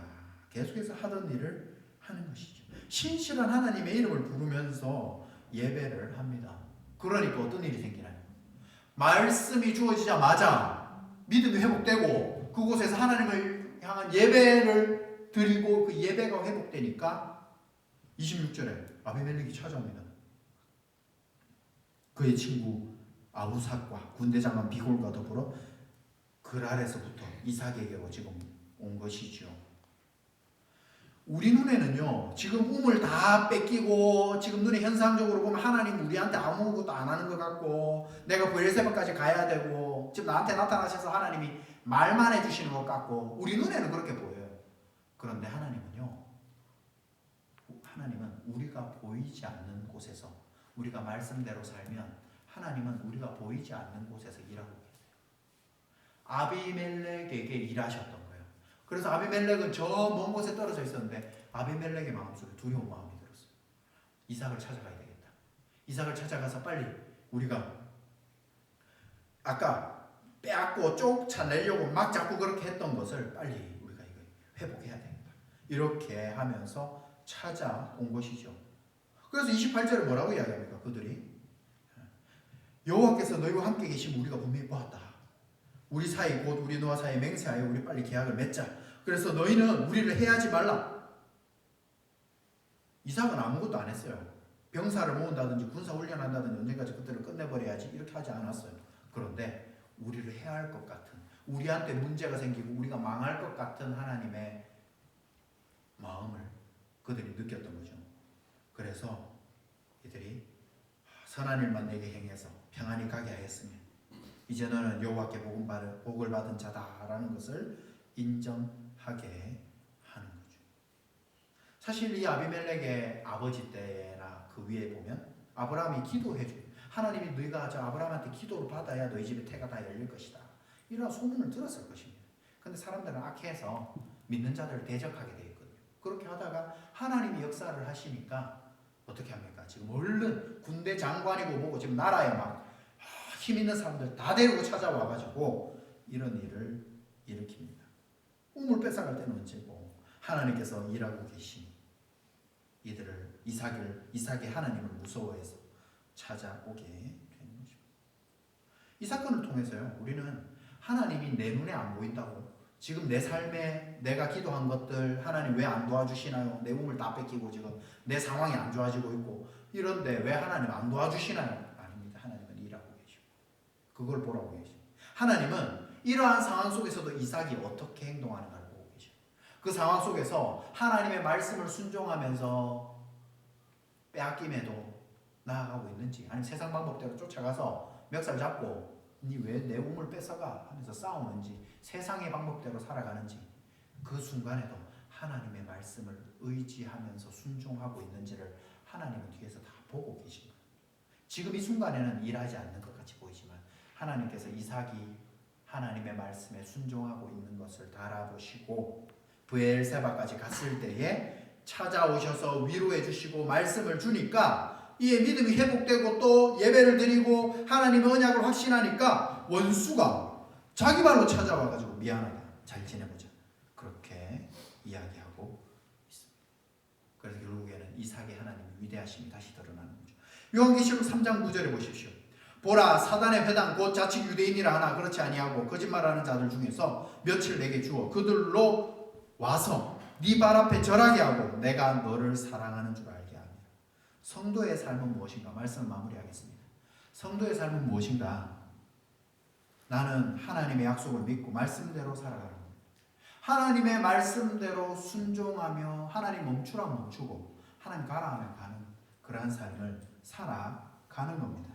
[SPEAKER 1] 계속해서 하던 일을 하는 것이죠. 신실한 하나님의 이름을 부르면서 예배를 합니다. 그러니까 어떤 일이 생기나요? 말씀이 주어지자마자 믿음이 회복되고 그곳에서 하나님을 향한 예배를 드리고 그 예배가 회복되니까 26절에 아비멜렉이 찾아옵니다. 그의 친구 아우삭과 군대장관 비골과 더불어 그랄에서부터 이삭에게로 지금 온 것이죠. 우리 눈에는요, 지금 우물 다 뺏기고 지금 눈에 현상적으로 보면 하나님 우리한테 아무것도 안 하는 것 같고 내가 브엘세바까지 가야 되고 지금 나한테 나타나셔서 하나님이 말만 해주시는 것 같고 우리 눈에는 그렇게 보여요. 그런데 하나님은요, 하나님은 우리가 보이지 않는 곳에서 우리가 말씀대로 살면 하나님은 우리가 보이지 않는 곳에서 일하고 계세요. 아비멜렉에게 일하셨던 거예요. 그래서 아비멜렉은 저 먼 곳에 떨어져 있었는데 아비멜렉의 마음속에 두려운 마음이 들었어요. 이삭을 찾아가야 되겠다. 이삭을 찾아가서 빨리 우리가 아까 빼앗고 쫓아내려고 막 자꾸 그렇게 했던 것을 빨리 우리가 이거 회복해야 되겠다. 이렇게 하면서 찾아온 것이죠. 그래서 28절에 뭐라고 이야기합니까? 그들이 여호와께서 너희와 함께 계시면 우리가 분명히 보았다. 우리 사이 곧 우리 너와 사이 맹세하여 우리 빨리 계약을 맺자. 그래서 너희는 우리를 해하지 말라. 이삭은 아무것도 안 했어요. 병사를 모은다든지 군사 훈련한다든지 언젠가지 그때를 끝내버려야지 이렇게 하지 않았어요. 그런데 우리를 해할 것 같은, 우리한테 문제가 생기고 우리가 망할 것 같은 하나님의 마음을 그들이 느꼈던 거죠. 그래서 이들이 선한 일만 내게 행해서 평안히 가게 하였으면 이제 너는 여호와께 복을 받은 자다라는 것을 인정하게 하는 거죠. 사실 이 아비멜렉의 아버지 때나 그 위에 보면 아브라함이 기도해줘요. 하나님이 너희가 저 아브라함한테 기도를 받아야 너희 집에 태가 다 열릴 것이다, 이런 소문을 들었을 것입니다. 근데 사람들은 악해서 믿는 자들을 대적하게 되어 있거든요. 그렇게 하다가 하나님이 역사를 하시니까 어떻게 합니까? 지금 얼른 군대 장관이고 뭐고 지금 나라에 막 힘 있는 사람들 다 데리고 찾아와가지고 이런 일을 일으킵니다. 우물 뺏어갈 때는 언제고 하나님께서 일하고 계시니 이들을 이삭이 하나님을 무서워해서 찾아오게 되는 것입니다. 이 사건을 통해서요, 우리는 하나님이 내 눈에 안 보인다고, 지금 내 삶에 내가 기도한 것들 하나님 왜 안 도와주시나요? 내 우물 다 뺏기고 지금 내 상황이 안 좋아지고 있고 이런데 왜 하나님 안 도와주시나요? 아닙니다. 하나님은 일하고 계시고 그걸 보라고 계시고, 하나님은 이러한 상황 속에서도 이삭이 어떻게 행동하는가를 보고 계시고, 그 상황 속에서 하나님의 말씀을 순종하면서 빼앗김에도 나아가고 있는지, 아니면 세상 방법대로 쫓아가서 멱살 잡고 니 왜 내 우물 뺏어가 하면서 싸우는지, 세상의 방법대로 살아가는지, 그 순간에도 하나님의 말씀을 의지하면서 순종하고 있는지를 하나님은 뒤에서 다 보고 계신 거예요. 지금 이 순간에는 일하지 않는 것 같이 보이지만 하나님께서 이삭이 하나님의 말씀에 순종하고 있는 것을 다 알아보시고 브엘세바까지 갔을 때에 찾아오셔서 위로해 주시고 말씀을 주니까 이에 믿음이 회복되고 또 예배를 드리고 하나님의 언약을 확신하니까 원수가 자기 발로 찾아와가지고 미안하다, 잘 지내보자, 그렇게 이야기하고 있습니다. 그래서 결국에는 이삭의 하나님의 위대하심이 다시 드러나는 거죠. 요한계시록 3장 9절에 보십시오. 보라, 사단의 회당 곧 자칭 유대인이라 하나 그렇지 아니하고 거짓말하는 자들 중에서 며칠 내게 주어 그들로 와서 네 발 앞에 절하게 하고 내가 너를 사랑하는 줄 알게 하며. 성도의 삶은 무엇인가? 말씀을 마무리하겠습니다. 성도의 삶은 무엇인가? 나는 하나님의 약속을 믿고 말씀대로 살아가는 겁니다. 하나님의 말씀대로 순종하며 하나님 멈추라면 멈추고 하나님 가라 하면 가는 그러한 삶을 살아가는 겁니다.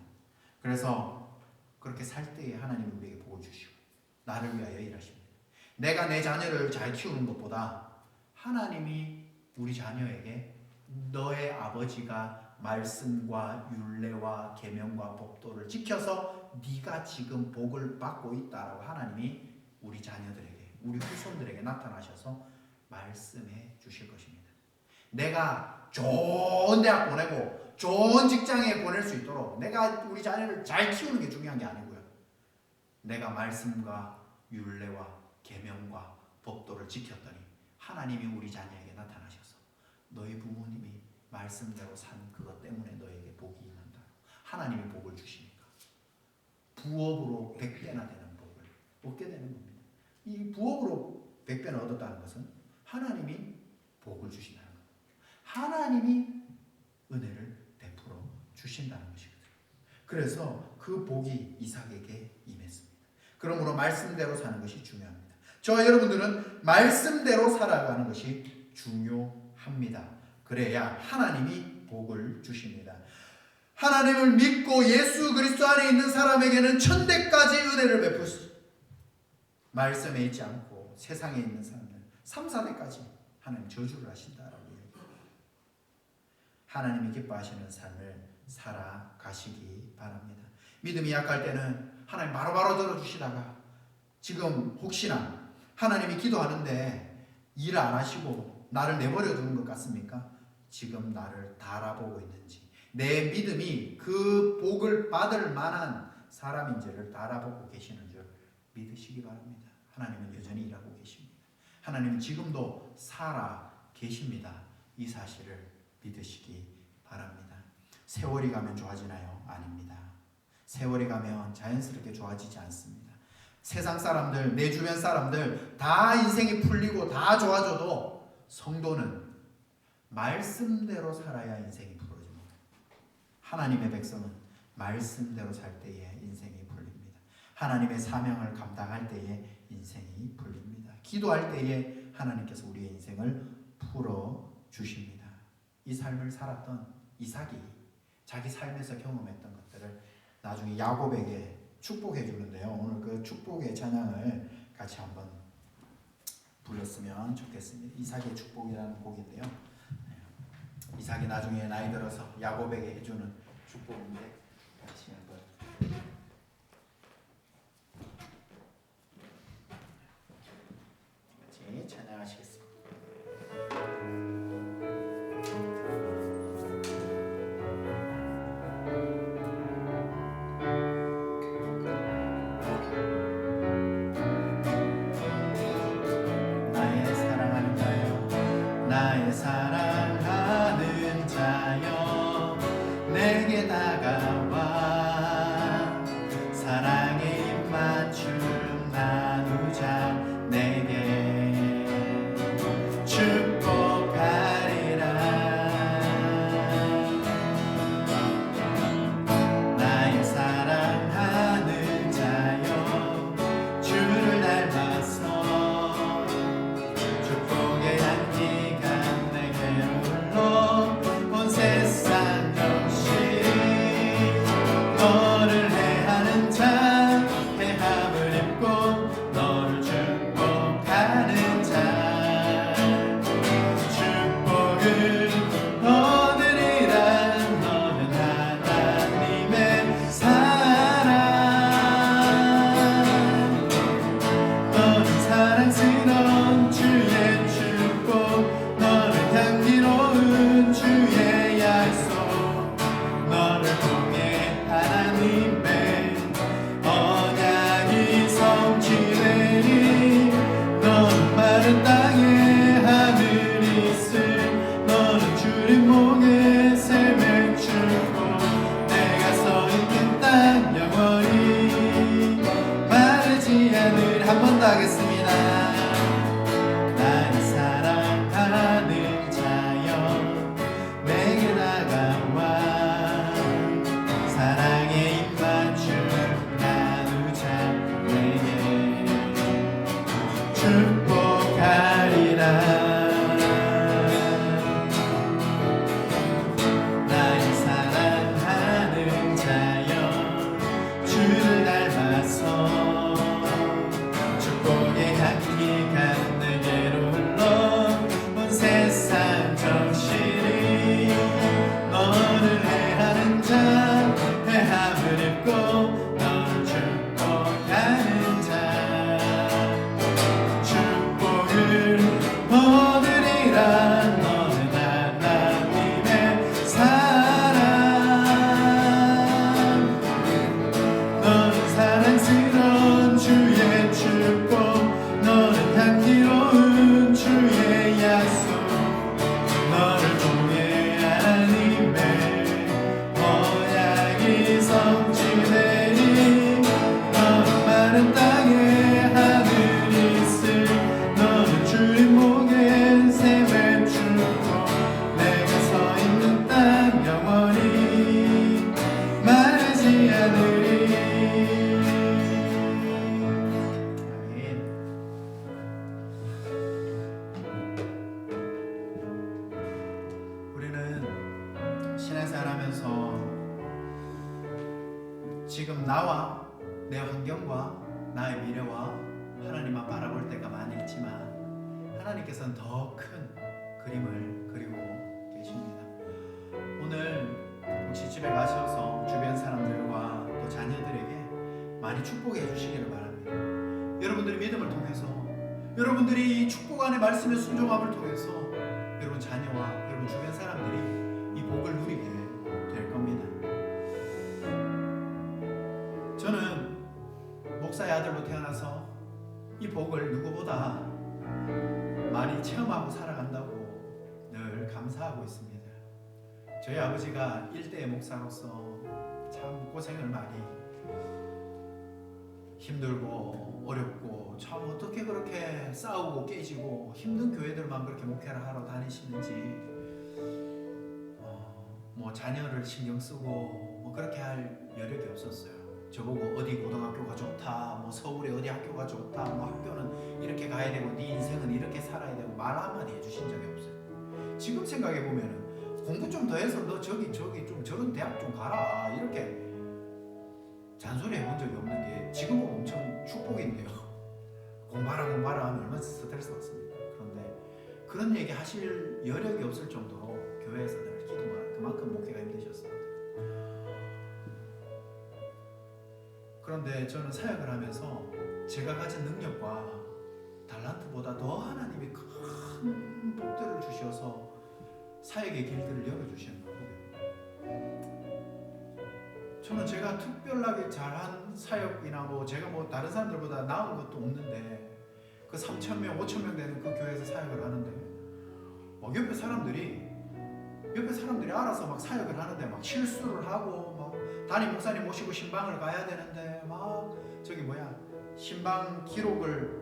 [SPEAKER 1] 그래서 그렇게 살 때에 하나님이 우리에게 복을 주시고 나를 위하여 일하십니다. 내가 내 자녀를 잘 키우는 것보다 하나님이 우리 자녀에게 너의 아버지가 말씀과 율례와 계명과 법도를 지켜서 네가 지금 복을 받고 있다라고 하나님이 우리 자녀들에게, 우리 후손들에게 나타나셔서 말씀해 주실 것입니다. 내가 좋은 대학 보내고 좋은 직장에 보낼 수 있도록 내가 우리 자녀를 잘 키우는 게 중요한 게 아니고요, 내가 말씀과 율례와 계명과 법도를 지켰더니 하나님이 우리 자녀에게 나타나셔서 너희 부모님이 말씀대로 산 그것 때문에 너에게 복이 임한다, 하나님이 복을 주시니까 부업으로 100배나 되는 복을 얻게 되는 겁니다. 이 부업으로 100배나 얻었다는 것은 하나님이 복을 주신다는 겁니다. 하나님이 은혜를 베풀어 주신다는 것이거든요. 그래서 그 복이 이삭에게 임했습니다. 그러므로 말씀대로 사는 것이 중요합니다. 저와 여러분들은 말씀대로 살아가는 것이 중요합니다. 그래야 하나님이 복을 주십니다. 하나님을 믿고 예수 그리스도 안에 있는 사람에게는 천대까지 은혜를 베푸시, 말씀에 있지 않고 세상에 있는 사람은 3, 4대까지 하나님 저주를 하신다라고 얘기합니다. 하나님이 기뻐하시는 삶을 살아가시기 바랍니다. 믿음이 약할 때는 하나님 바로바로 들어주시다가 지금 혹시나 하나님이 기도하는데 일 안 하시고 나를 내버려 두는 것 같습니까? 지금 나를 달아보고 있는지, 내 믿음이 그 복을 받을 만한 사람인지를 달아보고 계시는 줄 믿으시기 바랍니다. 하나님은 여전히 일하고 계십니다. 하나님은 지금도 살아 계십니다. 이 사실을 믿으시기 바랍니다. 세월이 가면 좋아지나요? 아닙니다. 세월이 가면 자연스럽게 좋아지지 않습니다. 세상 사람들, 내 주변 사람들 다 인생이 풀리고 다 좋아져도 성도는 말씀대로 살아야 인생이 풀어집니다. 하나님의 백성은 말씀대로 살 때에 인생이 풀립니다. 하나님의 사명을 감당할 때에 인생이 풀립니다. 기도할 때에 하나님께서 우리의 인생을 풀어 주십니다. 이 삶을 살았던 이삭이 자기 삶에서 경험했던 것들을 나중에 야곱에게 축복해 주는데요. 오늘 그 축복의 찬양을 같이 한번 불렀으면 좋겠습니다. 이삭의 축복이라는 곡인데요. 이삭이 나중에 나이 들어서 야곱에게 해주는 축복인데 같이 한번 같이 찬양하시겠습니다. 나의 사랑하는 자여, 나의 사랑하는 자여, 내게 다가와 사랑의 입맞춤 나누자. 내게 축복하리라. 나의 사랑하는 자여, 주를 닮아서 축복의 향기가 내게로 흘러 온 세상 정신이 너를 해하는 자, 해함을 입고 너를 축복하는 자. 축복을 얻으리라. 너는 하나님의 사랑, 너는 사랑스러운 주의 축복, 너는 향기로운 주의 약속, 너를 통해 하나님의 언약이 성취되니. 너는 마른 땅에 하늘이 있음, 너는 주님 목에 샘의 축복, 내가 서 있는 땅 영원히 마르지 않을. 한 번 더 하겠습니다. 나의 사랑하는 자여, 내게 다가와 사랑의 입맞춤 나누자. 내게 축복하리라. 나의 사랑하는 자여, 주를 닮아서 축복의 향기가 내게로 흘러 온 세상 정신이 너를 해하는 자, 해함을 입고 너를 축복하는 자. 축복을 얻으리라. 너는 하나님의 사랑, 너는 사랑스러운 주의 축복, 너는 향기로운 주의 약속, 너를 통해 하나님의 언약이 성취되니. 너는 마른 땅에 하늘이 있음, 너는 주님 목에 샘의 축복, 내가 서 있는 땅 영원히 마르지 않으리. 아멘. 우리는 신앙생활하면서 지금 나와 내 환경과 나의 미래와 하나님만 바라볼 때가 많이 있지만 하나님께서는 더 큰 그림을 그리고 계십니다. 오늘 혹시 집에 가셔서 주변 사람들과 또 자녀들에게 많이 축복해 주시기를 바랍니다. 여러분들의 믿음을 통해서, 여러분들이 이 축복 안의 말씀의 순종함을 통해서 여러분 자녀와 여러분 주변 사람들이 이 복을 누리게 될 겁니다. 저는 목사의 아들로 태어나서 이 복을 누구보다 많이 체험하고 살아간다고 늘 감사하고 있습니다. 저희 아버지가 일대의 목사로서 참 고생을 많이, 힘들고 어렵고 참 어떻게 그렇게 싸우고 깨지고 힘든 교회들만 그렇게 목회를 하러 다니시는지, 뭐 자녀를 신경 쓰고 뭐 그렇게 할 여력이 없었어요. 저보고 어디 고등학교가 좋다, 뭐 서울에 어디 학교가 좋다, 뭐 학교는 이렇게 가야 되고 네 인생은 이렇게 살아야 되고 말 한마디 해주신 적이 없어요. 지금 생각해 보면은 공부 좀 더 해서 너 저기 좀 저런 대학 좀 가라 이렇게 잔소리 해본 적이 없는 게 지금은 엄청 축복인데요. 공부하라 하면 얼마나 스트레스 받습니까? 그런데 그런 얘기 하실 여력이 없을 정도로 교회에서 늘 기도만 그만큼 목회가 힘드셨어요. 그런데 저는 사역을 하면서 제가 가진 능력과 달란트보다 더 하나님이 큰 복들을 주셔서 사역의 길들을 열어주시는 거예요. 저는 제가 특별하게 잘한 사역이나 뭐 제가 뭐 다른 사람들보다 나은 것도 없는데 그 3,000명, 5,000명 되는 그 교회에서 사역을 하는데 막 옆에 사람들이 알아서 막 사역을 하는데 막 실수를 하고 막 담임 목사님 모시고 신방을 가야 되는데 막 저기 뭐야 신방 기록을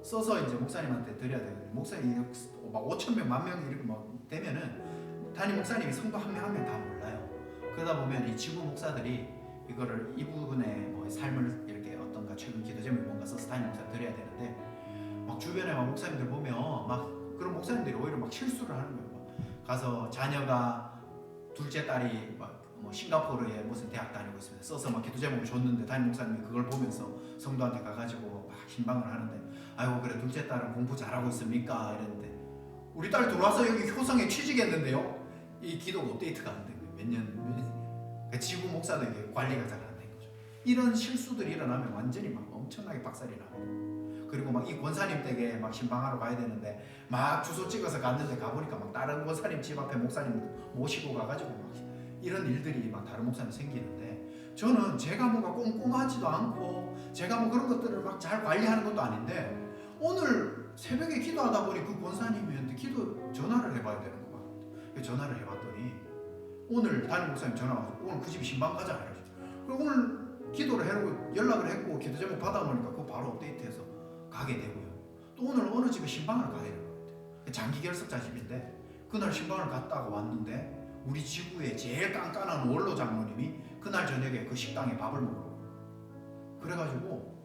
[SPEAKER 1] 써서 이제 목사님한테 드려야 되거든요. 목사님 막 5,000명, 10,000명 이렇게 막 되면은 담임 목사님이 성도 한 명 한 명 다 몰라요. 그러다 보면 이 지구 목사들이 이거를 이분의 뭐 삶을 이렇게 어떤가 최근 기도 제목이 뭔가 써서 담임 목사 드려야 되는데 막 주변에 막 목사님들 보면 막 그런 목사님들이 오히려 막 실수를 하는 거예요. 막 가서 자녀가 둘째 딸이 막 뭐 싱가포르에 무슨 대학 다니고 있으면 써서 막 기도 제목을 줬는데 담임 목사님이 그걸 보면서 성도한테 가가지고 막 신방을 하는데 아이고 그래 둘째 딸은 공부 잘하고 있습니까? 이랬는데 우리 딸 들어와서 여기 효성에 취직했는데요. 이 기도가 업데이트가 안 된 거예요. 몇 년. 그러니까 지구 목사들에게 관리가 잘 안 된 거죠. 이런 실수들이 일어나면 완전히 막 엄청나게 박살이 나고 그리고 막 이 권사님 댁에 막 신방하러 가야 되는데 막 주소 찍어서 갔는데 가보니까 막 다른 권사님 집 앞에 목사님 모시고 가가지고 막 이런 일들이 막 다른 목사님 생기는데 저는 제가 뭔가 꼼꼼하지도 않고 제가 뭐 그런 것들을 막 잘 관리하는 것도 아닌데 오늘 새벽에 기도하다 보니 그 권사님한테 기도 전화를 해봐야 되는 거 같아요. 전화를 해봤더니 오늘 담임 목사님 전화 와서 오늘 그 집 신방 가자 이러죠. 그리고 오늘 기도를 해놓고 연락을 했고 기도 제목 받아보니까 그거 바로 업데이트해서 가게 되고요. 또 오늘 어느 집에 신방을 가야 되는 것 같아요. 장기 결석자 집인데 그날 신방을 갔다가 왔는데 우리 지구의 제일 깐깐한 원로 장로님이 그날 저녁에 그 식당에 밥을 먹으러 그래가지고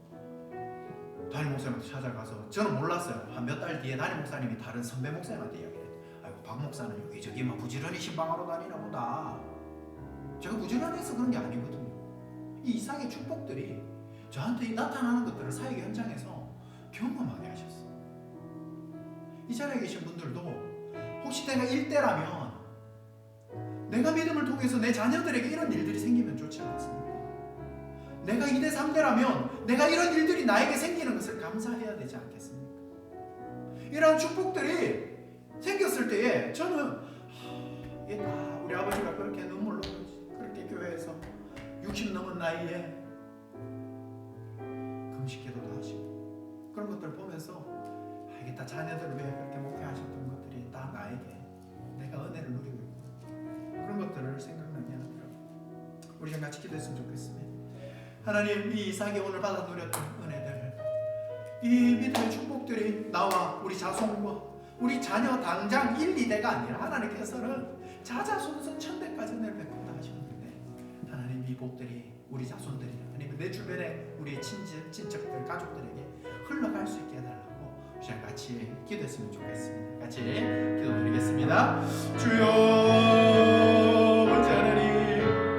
[SPEAKER 1] 담임 목사님한테 찾아가서 저는 몰랐어요. 한 몇 달 뒤에 담임 목사님이 다른 선배 목사님한테 이야기를 했어요. 아이고 박 목사는 여기저기 막 부지런히 신방하러 다니나 보다. 제가 부지런해서 그런 게 아니거든요. 이 이상의 축복들이 저한테 나타나는 것들을 사역 현장에서 경험하게 하셨어요. 이 자리에 계신 분들도 혹시 내가 1대라면 내가 믿음을 통해서 내 자녀들에게 이런 일들이 생기면 좋지 않겠습니까? 내가 2대 3대라면 내가 이런 일들이 나에게 생기는 것을 감사해야 되지 않겠습니까? 이런 축복들이 생겼을 때에 저는 이게 다 우리 아버지가 그렇게 눈물로 그렇게 교회에서 60 넘은 나이에 금식기도도 하시고 그런 것들 보면서 이게 다 자녀들을 위해 그렇게 목회하셨던 것들이 다 나에게 내가 은혜를 누리고 있고 그런 것들을 생각나게 하더라고요. 우리 좀 같이 기도했으면 좋겠습니다. 하나님 이 이삭이 오늘 받아 누렸던 은혜들 이 믿음의 축복들이 나와 우리 자손과 우리 자녀 당장 1, 2대가 아니라 하나님께서는 자자손손 천대까지 은혜를 베푼다 하셨는데 하나님 이 복들이 우리 자손들이 아니면 내 주변에 우리의 친척들 가족들에게 흘러갈 수 있게 해달라고 우리 같이 기도했으면 좋겠습니다. 같이 기도드리겠습니다. 주여 아버지 하나님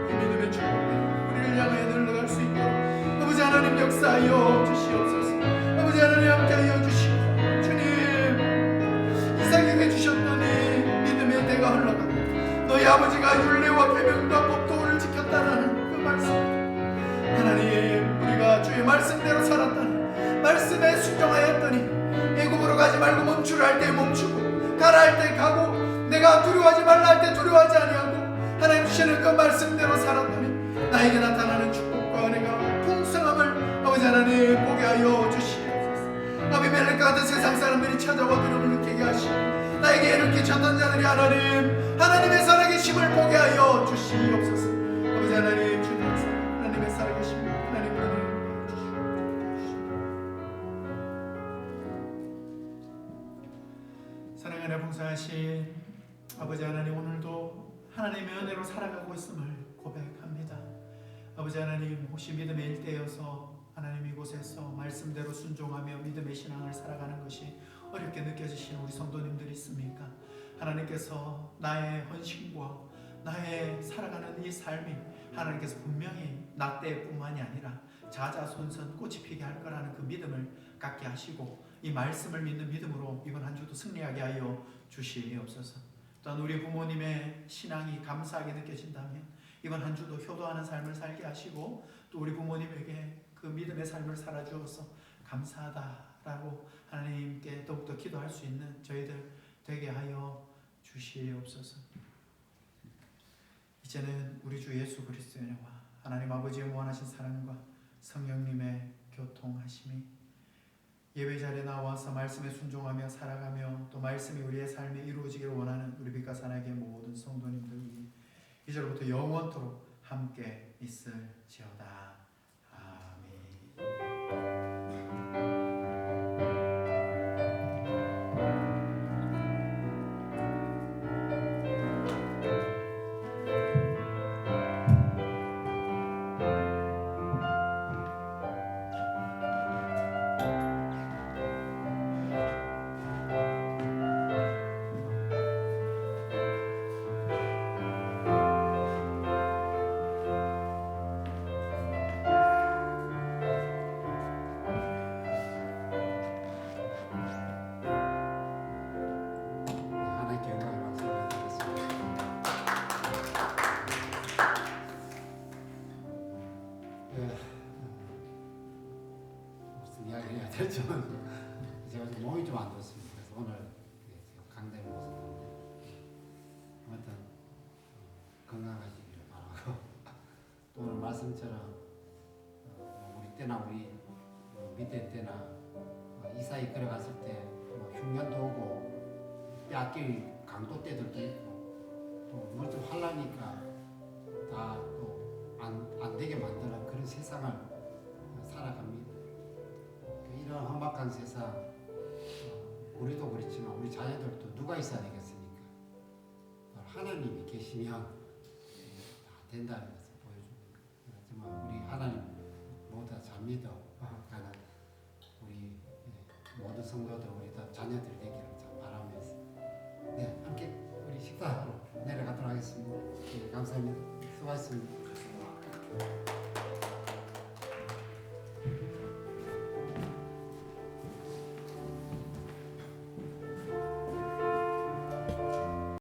[SPEAKER 1] 이 믿음의 축복들 우리를 향하여 흘러갈 수 있도록 아버지 하나님 역사하여 주시옵소서. 아버지 하나님 함께하여 주시고 주님 이삭에게 주셨던 이 믿음의 대가 흘러가고 너희 아버지가 율례와 계명과 법도를 지켰다는 그 말씀 하나님 우리가 주의 말씀대로 살았다니 말씀에 순종하였더니 애굽으로 가지 말고 멈추라 할 때 멈추고 가라 할 때 가고 내가 두려워하지 말라 할 때 두려워하지 아니하고 하나님 주시는 그 말씀대로 살았더니 나에게 나타나는 축복과 은혜가 풍성함을 아버지 하나님 보게 하여 주시옵소서. 아비멜렉 같은 세상 사람들이 찾아와 두려움을 느끼게 하시고 나에게 이렇게 쳤던 자들이 하나님의 살아계심을 보게 하여 주시옵소서. 아버지 하나님 주님 하나님의 살아계심을 하나님 은혜를 주시옵소서. 사랑하는 봉사하신 아버지 하나님 오늘도 하나님의 은혜로 살아가고 있음을 고백합니다. 아버지 하나님 혹시 믿음의 일대여서 하나님 이곳에서 말씀대로 순종하며 믿음의 신앙을 살아가는 것이 어렵게 느껴지시는 우리 성도님들이 있습니까? 하나님께서 나의 헌신과 나의 살아가는 이 삶이 하나님께서 분명히 나 때뿐만이 아니라 자자손손 꽃이 피게 할 거라는 그 믿음을 갖게 하시고 이 말씀을 믿는 믿음으로 이번 한 주도 승리하게 하여 주시옵소서. 또한 우리 부모님의 신앙이 감사하게 느껴진다면 이번 한 주도 효도하는 삶을 살게 하시고 또 우리 부모님에게 그 믿음의 삶을 살아주어서 감사하다라고 하나님께 더욱더 기도할 수 있는 저희들 되게 하여 주시옵소서. 이제는 우리 주 예수 그리스도의 은혜와 하나님 아버지의 무한하신 사랑과 성령님의 교통하심이 예배 자리에 나와서 말씀에 순종하며 살아가며 또 말씀이 우리의 삶에 이루어지기를 원하는 우리 빛과 사랑의 모든 성도님들 위해 이제로부터 영원토록 함께 있을지어다. 아멘.
[SPEAKER 4] 하나님께 영광을 말씀드리겠습니다. 무슨 이야기를 해야 될지 제가 좀 몸이 좀 안 좋습니다. 그래서 오늘 강단에 모셨는데 아무튼 건강하시기를 바라고 또 오늘 말씀처럼 우리 때나 우리 밑에 때나 이 사이 걸어갔을 때 흉년도 오고 뼈아낄 강도 때들도 있고 또 뭘 좀 하려니까 다 또 안 되게 만드는 그런 세상을 살아갑니다. 이런 험악한 세상 우리도 그렇지만 우리 자녀들도 누가 있어야 되겠습니까? 하나님이 계시면 다 된다는 것을 보여줍니다. 하지만 우리 하나님 모두 다 잘 믿어 가는 우리 모든 성도들 우리 다 자녀들 되기를 참 바라면서 함께 우리 식사하러 내려가도록 하겠습니다. 감사합니다. 수고하셨습니다.